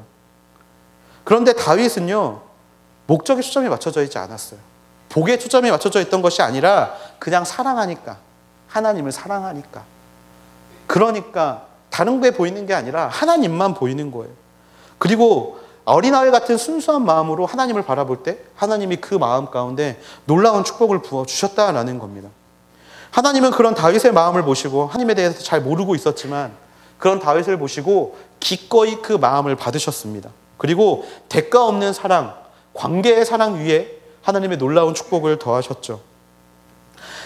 그런데 다윗은요, 목적에 초점이 맞춰져 있지 않았어요. 복에 초점이 맞춰져 있던 것이 아니라 그냥 사랑하니까, 하나님을 사랑하니까, 그러니까 다른 게 보이는 게 아니라 하나님만 보이는 거예요. 그리고 어린아이 같은 순수한 마음으로 하나님을 바라볼 때 하나님이 그 마음 가운데 놀라운 축복을 부어주셨다라는 겁니다. 하나님은 그런 다윗의 마음을 보시고 하나님에 대해서 잘 모르고 있었지만 그런 다윗을 보시고 기꺼이 그 마음을 받으셨습니다. 그리고 대가 없는 사랑, 관계의 사랑 위에 하나님의 놀라운 축복을 더하셨죠.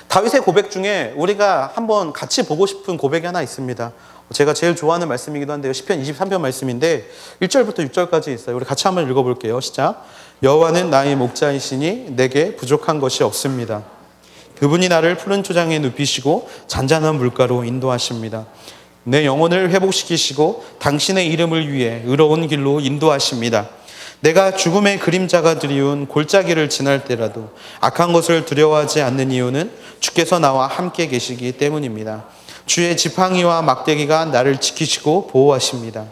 다윗의 고백 중에 우리가 한번 같이 보고 싶은 고백이 하나 있습니다. 제가 제일 좋아하는 말씀이기도 한데요. 시편 23편 말씀인데 1절부터 6절까지 있어요. 우리 같이 한번 읽어볼게요. 시작. 여호와는 나의 목자이시니 내게 부족한 것이 없습니다. 그분이 나를 푸른 초장에 눕히시고 잔잔한 물가로 인도하십니다. 내 영혼을 회복시키시고 당신의 이름을 위해 의로운 길로 인도하십니다. 내가 죽음의 그림자가 드리운 골짜기를 지날 때라도 악한 것을 두려워하지 않는 이유는 주께서 나와 함께 계시기 때문입니다. 주의 지팡이와 막대기가 나를 지키시고 보호하십니다.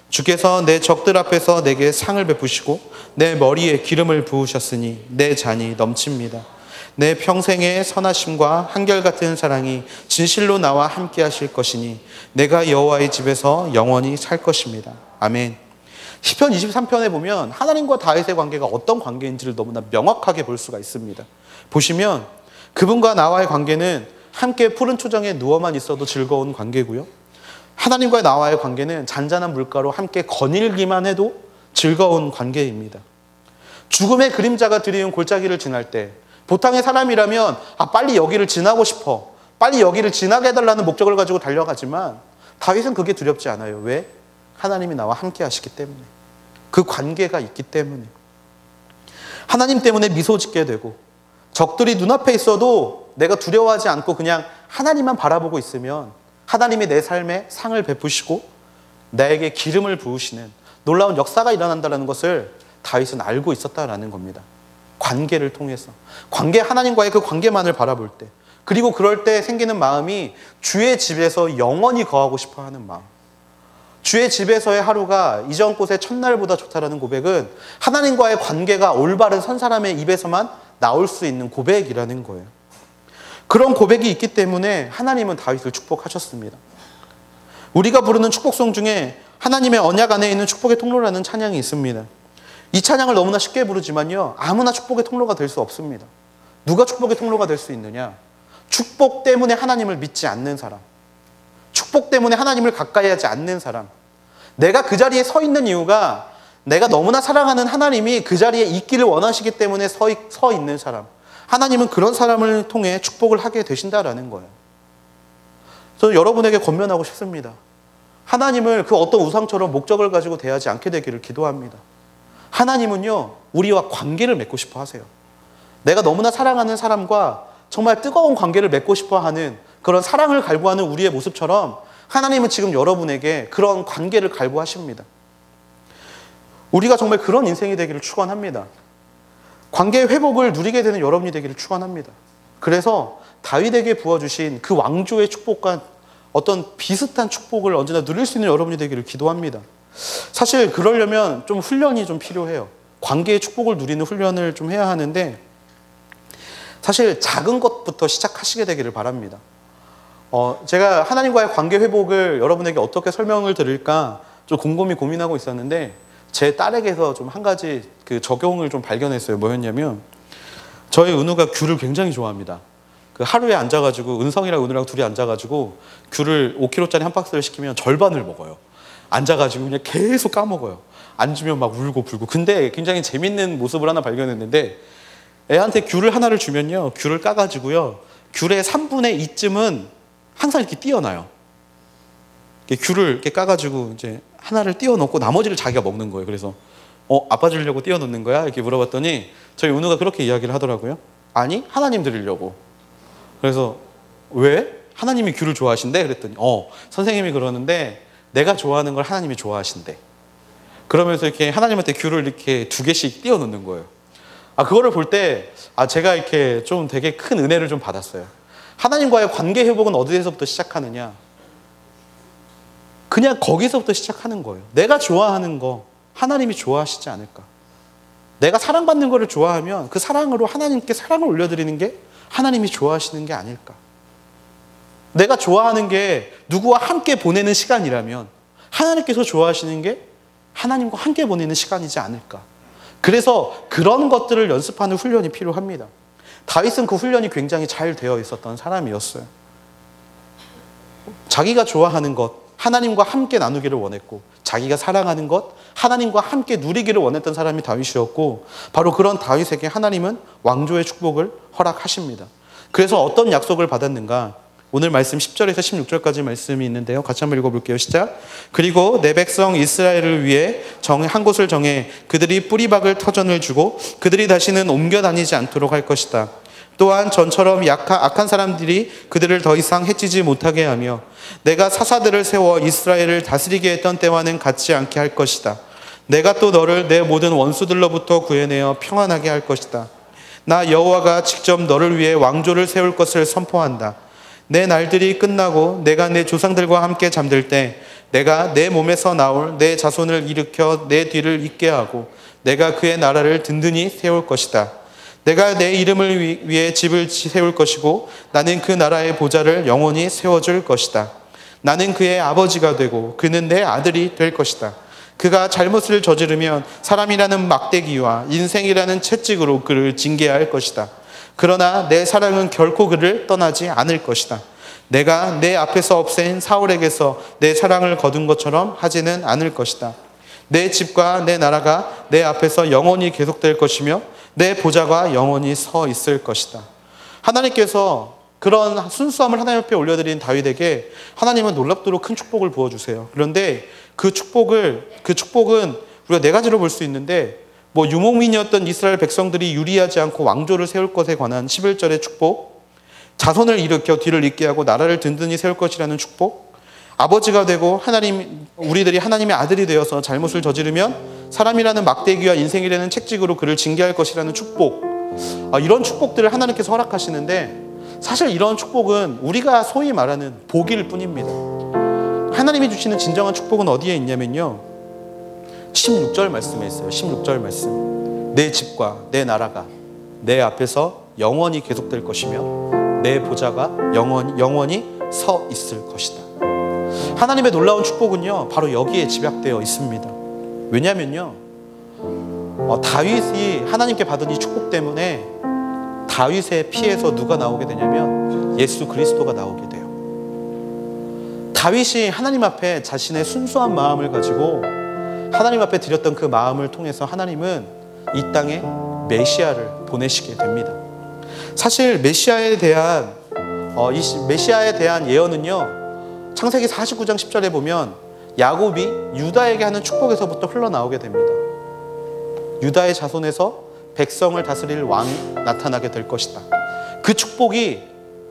주께서 내 적들 앞에서 내게 상을 베푸시고 내 머리에 기름을 부으셨으니 내 잔이 넘칩니다. 내 평생의 선하심과 한결같은 사랑이 진실로 나와 함께 하실 것이니 내가 여호와의 집에서 영원히 살 것입니다. 아멘. 시편 23편에 보면 하나님과 다윗의 관계가 어떤 관계인지를 너무나 명확하게 볼 수가 있습니다. 보시면 그분과 나와의 관계는 함께 푸른 초장에 누워만 있어도 즐거운 관계고요. 하나님과 나와의 관계는 잔잔한 물가로 함께 거닐기만 해도 즐거운 관계입니다. 죽음의 그림자가 드리운 골짜기를 지날 때 보통의 사람이라면 빨리 여기를 지나고 싶어, 빨리 여기를 지나게 해달라는 목적을 가지고 달려가지만 다윗은 그게 두렵지 않아요. 왜? 하나님이 나와 함께 하시기 때문에, 그 관계가 있기 때문에. 하나님 때문에 미소 짓게 되고 적들이 눈앞에 있어도 내가 두려워하지 않고 그냥 하나님만 바라보고 있으면 하나님이 내 삶에 상을 베푸시고 나에게 기름을 부으시는 놀라운 역사가 일어난다는 것을 다윗은 알고 있었다라는 겁니다. 관계를 통해서, 하나님과의 그 관계만을 바라볼 때, 그리고 그럴 때 생기는 마음이 주의 집에서 영원히 거하고 싶어 하는 마음. 주의 집에서의 하루가 이전 곳의 첫날보다 좋다라는 고백은 하나님과의 관계가 올바른 선 사람의 입에서만 나올 수 있는 고백이라는 거예요. 그런 고백이 있기 때문에 하나님은 다윗을 축복하셨습니다. 우리가 부르는 축복송 중에 하나님의 언약 안에 있는 축복의 통로라는 찬양이 있습니다. 이 찬양을 너무나 쉽게 부르지만요, 아무나 축복의 통로가 될 수 없습니다. 누가 축복의 통로가 될 수 있느냐? 축복 때문에 하나님을 믿지 않는 사람, 축복 때문에 하나님을 가까이 하지 않는 사람, 내가 그 자리에 서 있는 이유가 내가 너무나 사랑하는 하나님이 그 자리에 있기를 원하시기 때문에 서 있는 사람, 하나님은 그런 사람을 통해 축복을 하게 되신다라는 거예요. 저는 여러분에게 권면하고 싶습니다. 하나님을 그 어떤 우상처럼 목적을 가지고 대하지 않게 되기를 기도합니다. 하나님은요, 우리와 관계를 맺고 싶어 하세요. 내가 너무나 사랑하는 사람과 정말 뜨거운 관계를 맺고 싶어 하는 그런 사랑을 갈구하는 우리의 모습처럼 하나님은 지금 여러분에게 그런 관계를 갈구하십니다. 우리가 정말 그런 인생이 되기를 축원합니다. 관계의 회복을 누리게 되는 여러분이 되기를 축원합니다. 그래서 다윗에게 부어주신 그 왕조의 축복과 어떤 비슷한 축복을 언제나 누릴 수 있는 여러분이 되기를 기도합니다. 사실 그러려면 좀 훈련이 좀 필요해요. 관계의 축복을 누리는 훈련을 좀 해야 하는데 사실 작은 것부터 시작하시게 되기를 바랍니다. 제가 하나님과의 관계 회복을 여러분에게 어떻게 설명을 드릴까 좀 곰곰이 고민하고 있었는데 제 딸에게서 좀 한 가지 그 적용을 좀 발견했어요. 뭐였냐면 저희 은우가 귤을 굉장히 좋아합니다. 그 하루에 앉아가지고 은성이랑 은우랑 둘이 앉아가지고 귤을 5kg짜리 한 박스를 시키면 절반을 먹어요. 앉아가지고 그냥 계속 까먹어요. 앉으면 막 울고 불고. 근데 굉장히 재밌는 모습을 하나 발견했는데 애한테 귤을 하나를 주면요, 귤을 까가지고요, 귤의 3분의 2쯤은 항상 이렇게 띄어놔요. 귤을 이렇게 까가지고 이제 하나를 띄워놓고 나머지를 자기가 먹는 거예요. 그래서 아빠 주려고 띄워놓는 거야? 이렇게 물어봤더니 저희 은우가 그렇게 이야기를 하더라고요. 아니, 하나님 드리려고. 그래서 왜? 하나님이 귤을 좋아하신대? 그랬더니 선생님이 그러는데 내가 좋아하는 걸 하나님이 좋아하신대. 그러면서 이렇게 하나님한테 귤을 이렇게 2개씩 띄워놓는 거예요. 그거를 볼 때 제가 이렇게 좀 되게 큰 은혜를 좀 받았어요. 하나님과의 관계 회복은 어디에서부터 시작하느냐? 그냥 거기서부터 시작하는 거예요. 내가 좋아하는 거 하나님이 좋아하시지 않을까? 내가 사랑받는 거를 좋아하면 그 사랑으로 하나님께 사랑을 올려드리는 게 하나님이 좋아하시는 게 아닐까? 내가 좋아하는 게 누구와 함께 보내는 시간이라면 하나님께서 좋아하시는 게 하나님과 함께 보내는 시간이지 않을까? 그래서 그런 것들을 연습하는 훈련이 필요합니다. 다윗은 그 훈련이 굉장히 잘 되어 있었던 사람이었어요. 자기가 좋아하는 것, 하나님과 함께 나누기를 원했고, 자기가 사랑하는 것, 하나님과 함께 누리기를 원했던 사람이 다윗이었고, 바로 그런 다윗에게 하나님은 왕조의 축복을 허락하십니다. 그래서 어떤 약속을 받았는가? 오늘 말씀 10절에서 16절까지 말씀이 있는데요. 같이 한번 읽어볼게요. 시작. 그리고 내 백성 이스라엘을 위해 한 곳을 정해 그들이 뿌리박을 터전을 주고 그들이 다시는 옮겨 다니지 않도록 할 것이다. 또한 전처럼 악한 사람들이 그들을 더 이상 해치지 못하게 하며 내가 사사들을 세워 이스라엘을 다스리게 했던 때와는 같지 않게 할 것이다. 내가 또 너를 내 모든 원수들로부터 구해내어 평안하게 할 것이다. 나 여호와가 직접 너를 위해 왕조를 세울 것을 선포한다. 내 날들이 끝나고 내가 내 조상들과 함께 잠들 때 내가 내 몸에서 나올 내 자손을 일으켜 내 뒤를 잇게 하고 내가 그의 나라를 든든히 세울 것이다. 내가 내 이름을 위해 집을 세울 것이고 나는 그 나라의 보좌를 영원히 세워줄 것이다. 나는 그의 아버지가 되고 그는 내 아들이 될 것이다. 그가 잘못을 저지르면 사람이라는 막대기와 인생이라는 채찍으로 그를 징계할 것이다. 그러나 내 사랑은 결코 그를 떠나지 않을 것이다. 내가 내 앞에서 없앤 사울에게서 내 사랑을 거둔 것처럼 하지는 않을 것이다. 내 집과 내 나라가 내 앞에서 영원히 계속될 것이며 내 보좌가 영원히 서 있을 것이다. 하나님께서 그런 순수함을 하나님 앞에 올려드린 다윗에게 하나님은 놀랍도록 큰 축복을 부어주세요. 그런데 그 축복은 우리가 네 가지로 볼 수 있는데, 유목민이었던 이스라엘 백성들이 유리하지 않고 왕조를 세울 것에 관한 11절의 축복, 자손을 일으켜 뒤를 잇게 하고 나라를 든든히 세울 것이라는 축복, 아버지가 되고 우리들이 하나님의 아들이 되어서 잘못을 저지르면 사람이라는 막대기와 인생이라는 책찍으로 그를 징계할 것이라는 축복, 이런 축복들을 하나님께서 허락하시는데, 사실 이런 축복은 우리가 소위 말하는 복일 뿐입니다. 하나님이 주시는 진정한 축복은 어디에 있냐면요, 16절 말씀에 있어요. 16절 말씀. 내 집과 내 나라가 내 앞에서 영원히 계속될 것이며 내 보좌가 영원히 서 있을 것이다. 하나님의 놀라운 축복은요, 바로 여기에 집약되어 있습니다. 왜냐면요, 다윗이 하나님께 받은 이 축복 때문에 다윗의 피에서 누가 나오게 되냐면 예수 그리스도가 나오게 돼요. 다윗이 하나님 앞에 자신의 순수한 마음을 가지고 하나님 앞에 드렸던 그 마음을 통해서 하나님은 이 땅에 메시아를 보내시게 됩니다. 사실 메시아에 대한 예언은요, 창세기 49장 10절에 보면 야곱이 유다에게 하는 축복에서부터 흘러나오게 됩니다. 유다의 자손에서 백성을 다스릴 왕이 나타나게 될 것이다. 그 축복이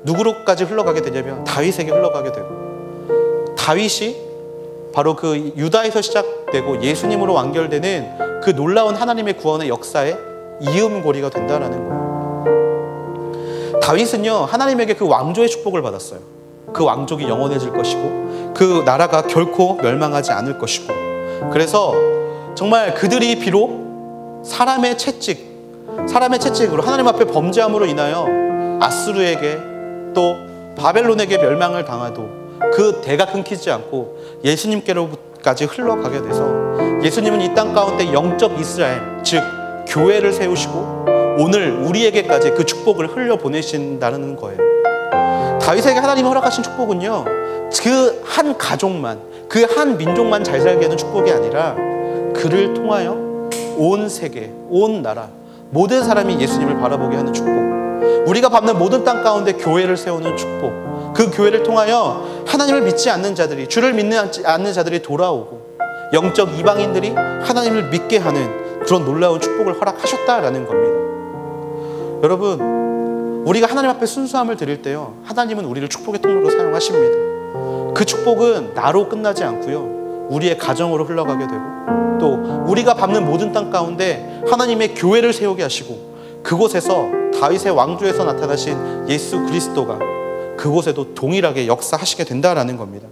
누구로까지 흘러가게 되냐면 다윗에게 흘러가게 되고, 다윗이 바로 그 유다에서 시작되고 예수님으로 완결되는 그 놀라운 하나님의 구원의 역사의 이음고리가 된다는 거예요. 다윗은요, 하나님에게 그 왕조의 축복을 받았어요. 그 왕족이 영원해질 것이고 그 나라가 결코 멸망하지 않을 것이고, 그래서 정말 그들이 비록 사람의 채찍으로 하나님 앞에 범죄함으로 인하여 아수르에게 또 바벨론에게 멸망을 당하도 그 대가 끊기지 않고 예수님께로까지 흘러가게 돼서 예수님은 이 땅 가운데 영적 이스라엘, 즉 교회를 세우시고 오늘 우리에게까지 그 축복을 흘려보내신다는 거예요. 다윗에게 하나님이 허락하신 축복은요, 그 한 가족만, 그 한 민족만 잘 살게 하는 축복이 아니라 그를 통하여 온 세계, 온 나라, 모든 사람이 예수님을 바라보게 하는 축복, 우리가 밟는 모든 땅 가운데 교회를 세우는 축복, 그 교회를 통하여 하나님을 믿지 않는 자들이, 주를 믿지 않는 자들이 돌아오고 영적 이방인들이 하나님을 믿게 하는 그런 놀라운 축복을 허락하셨다라는 겁니다. 여러분, 우리가 하나님 앞에 순수함을 드릴 때요, 하나님은 우리를 축복의 통로로 사용하십니다. 그 축복은 나로 끝나지 않고요, 우리의 가정으로 흘러가게 되고 또 우리가 밟는 모든 땅 가운데 하나님의 교회를 세우게 하시고 그곳에서 다윗의 왕조에서 나타나신 예수 그리스도가 그곳에도 동일하게 역사하시게 된다라는 겁니다.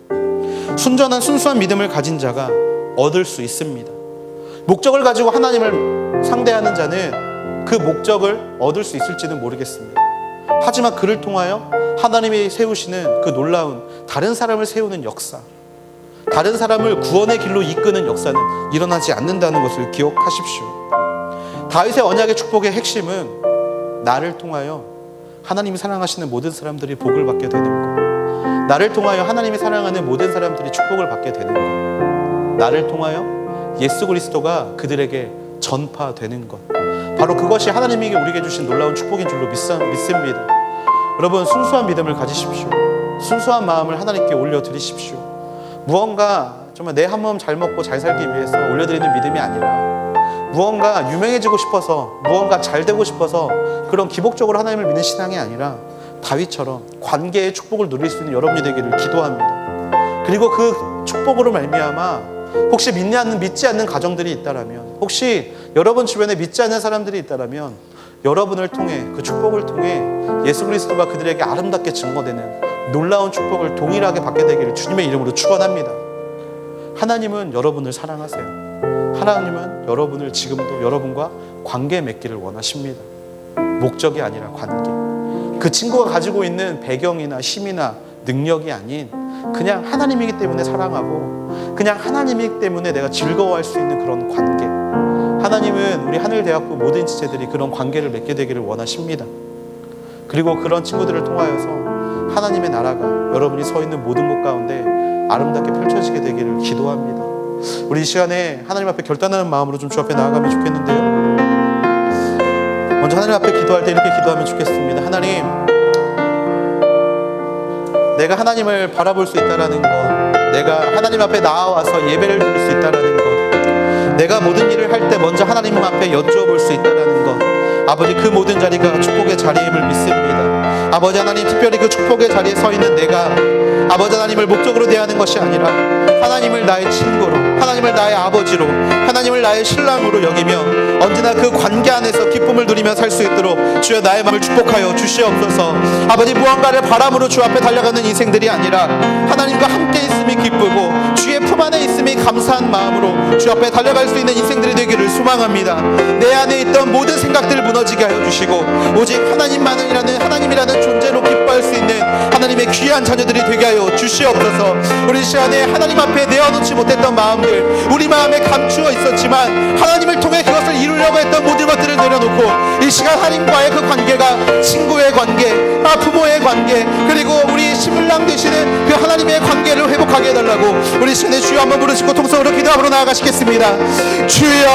순전한 순수한 믿음을 가진 자가 얻을 수 있습니다. 목적을 가지고 하나님을 상대하는 자는 그 목적을 얻을 수 있을지는 모르겠습니다. 하지만 그를 통하여 하나님이 세우시는 그 놀라운 다른 사람을 세우는 역사, 다른 사람을 구원의 길로 이끄는 역사는 일어나지 않는다는 것을 기억하십시오. 다윗의 언약의 축복의 핵심은 나를 통하여 하나님이 사랑하시는 모든 사람들이 복을 받게 되는 것, 나를 통하여 하나님이 사랑하는 모든 사람들이 축복을 받게 되는 것, 나를 통하여 예수 그리스도가 그들에게 전파되는 것, 바로 그것이 하나님이 우리에게 주신 놀라운 축복인 줄로 믿습니다. 여러분, 순수한 믿음을 가지십시오. 순수한 마음을 하나님께 올려드리십시오. 무언가 정말 내 한 몸 잘 먹고 잘 살기 위해서 올려드리는 믿음이 아니라, 무언가 유명해지고 싶어서, 무언가 잘 되고 싶어서 그런 기복적으로 하나님을 믿는 신앙이 아니라 다윗처럼 관계의 축복을 누릴 수 있는 여러분이 되기를 기도합니다. 그리고 그 축복으로 말미암아 혹시 믿지 않는 가정들이 있다라면, 혹시 여러분 주변에 믿지 않는 사람들이 있다라면, 여러분을 통해, 그 축복을 통해 예수 그리스도가 그들에게 아름답게 증거되는 놀라운 축복을 동일하게 받게 되기를 주님의 이름으로 축원합니다. 하나님은 여러분을 사랑하세요. 하나님은 여러분을 지금도 여러분과 관계 맺기를 원하십니다. 목적이 아니라 관계. 그 친구가 가지고 있는 배경이나 힘이나 능력이 아닌, 그냥 하나님이기 때문에 사랑하고 그냥 하나님이기 때문에 내가 즐거워할 수 있는 그런 관계. 하나님은 우리 하늘대학교 모든 지체들이 그런 관계를 맺게 되기를 원하십니다. 그리고 그런 친구들을 통하여서 하나님의 나라가 여러분이 서 있는 모든 곳 가운데 아름답게 펼쳐지게 되기를 기도합니다. 우리 이 시간에 하나님 앞에 결단하는 마음으로 좀 주 앞에 나아가면 좋겠는데요, 먼저 하나님 앞에 기도할 때 이렇게 기도하면 좋겠습니다. 하나님, 내가 하나님을 바라볼 수 있다는 것, 내가 하나님 앞에 나와서 예배를 드릴 수 있다는 것, 내가 모든 일을 할 때 먼저 하나님 앞에 여쭈어볼 수 있다는 것, 아버지, 그 모든 자리가 축복의 자리임을 믿습니다. 아버지 하나님, 특별히 그 축복의 자리에 서 있는 내가 아버지 하나님을 목적으로 대하는 것이 아니라 하나님을 나의 친구로, 하나님을 나의 아버지로, 하나님을 나의 신랑으로 여기며 언제나 그 관계 안에서 기쁨을 누리며 살 수 있도록 주여 나의 마음을 축복하여 주시옵소서. 아버지, 무언가를 바람으로 주 앞에 달려가는 인생들이 아니라 하나님과 함께 있음이 기쁘고 주의 품 안에 있음이 감사한 마음으로 주 앞에 달려갈 수 있는 인생들이 되기를 소망합니다. 내 안에 있던 모든 생각들을 무너지게 하여 주시고 오직 하나님이라는 존재로 기뻐할 수 있는 하나님의 귀한 자녀들이 되게 하여 주시옵소서. 우리 시간에 하나님 앞에 내어놓지 못했던 마음들, 우리 마음에 감추어 있었지만 하나님을 통해 그것을 이루려고 했던 모든 것들을 내려놓고 이 시간 하나님과의 그 관계가 친구의 관계, 부모의 관계, 그리고 우리 신랑 되시는 그 하나님의 관계를 회복하게 해달라고 우리 시간에 주여 한번 부르시고 통성으로 기도함으로 나아가시겠습니다. 주여.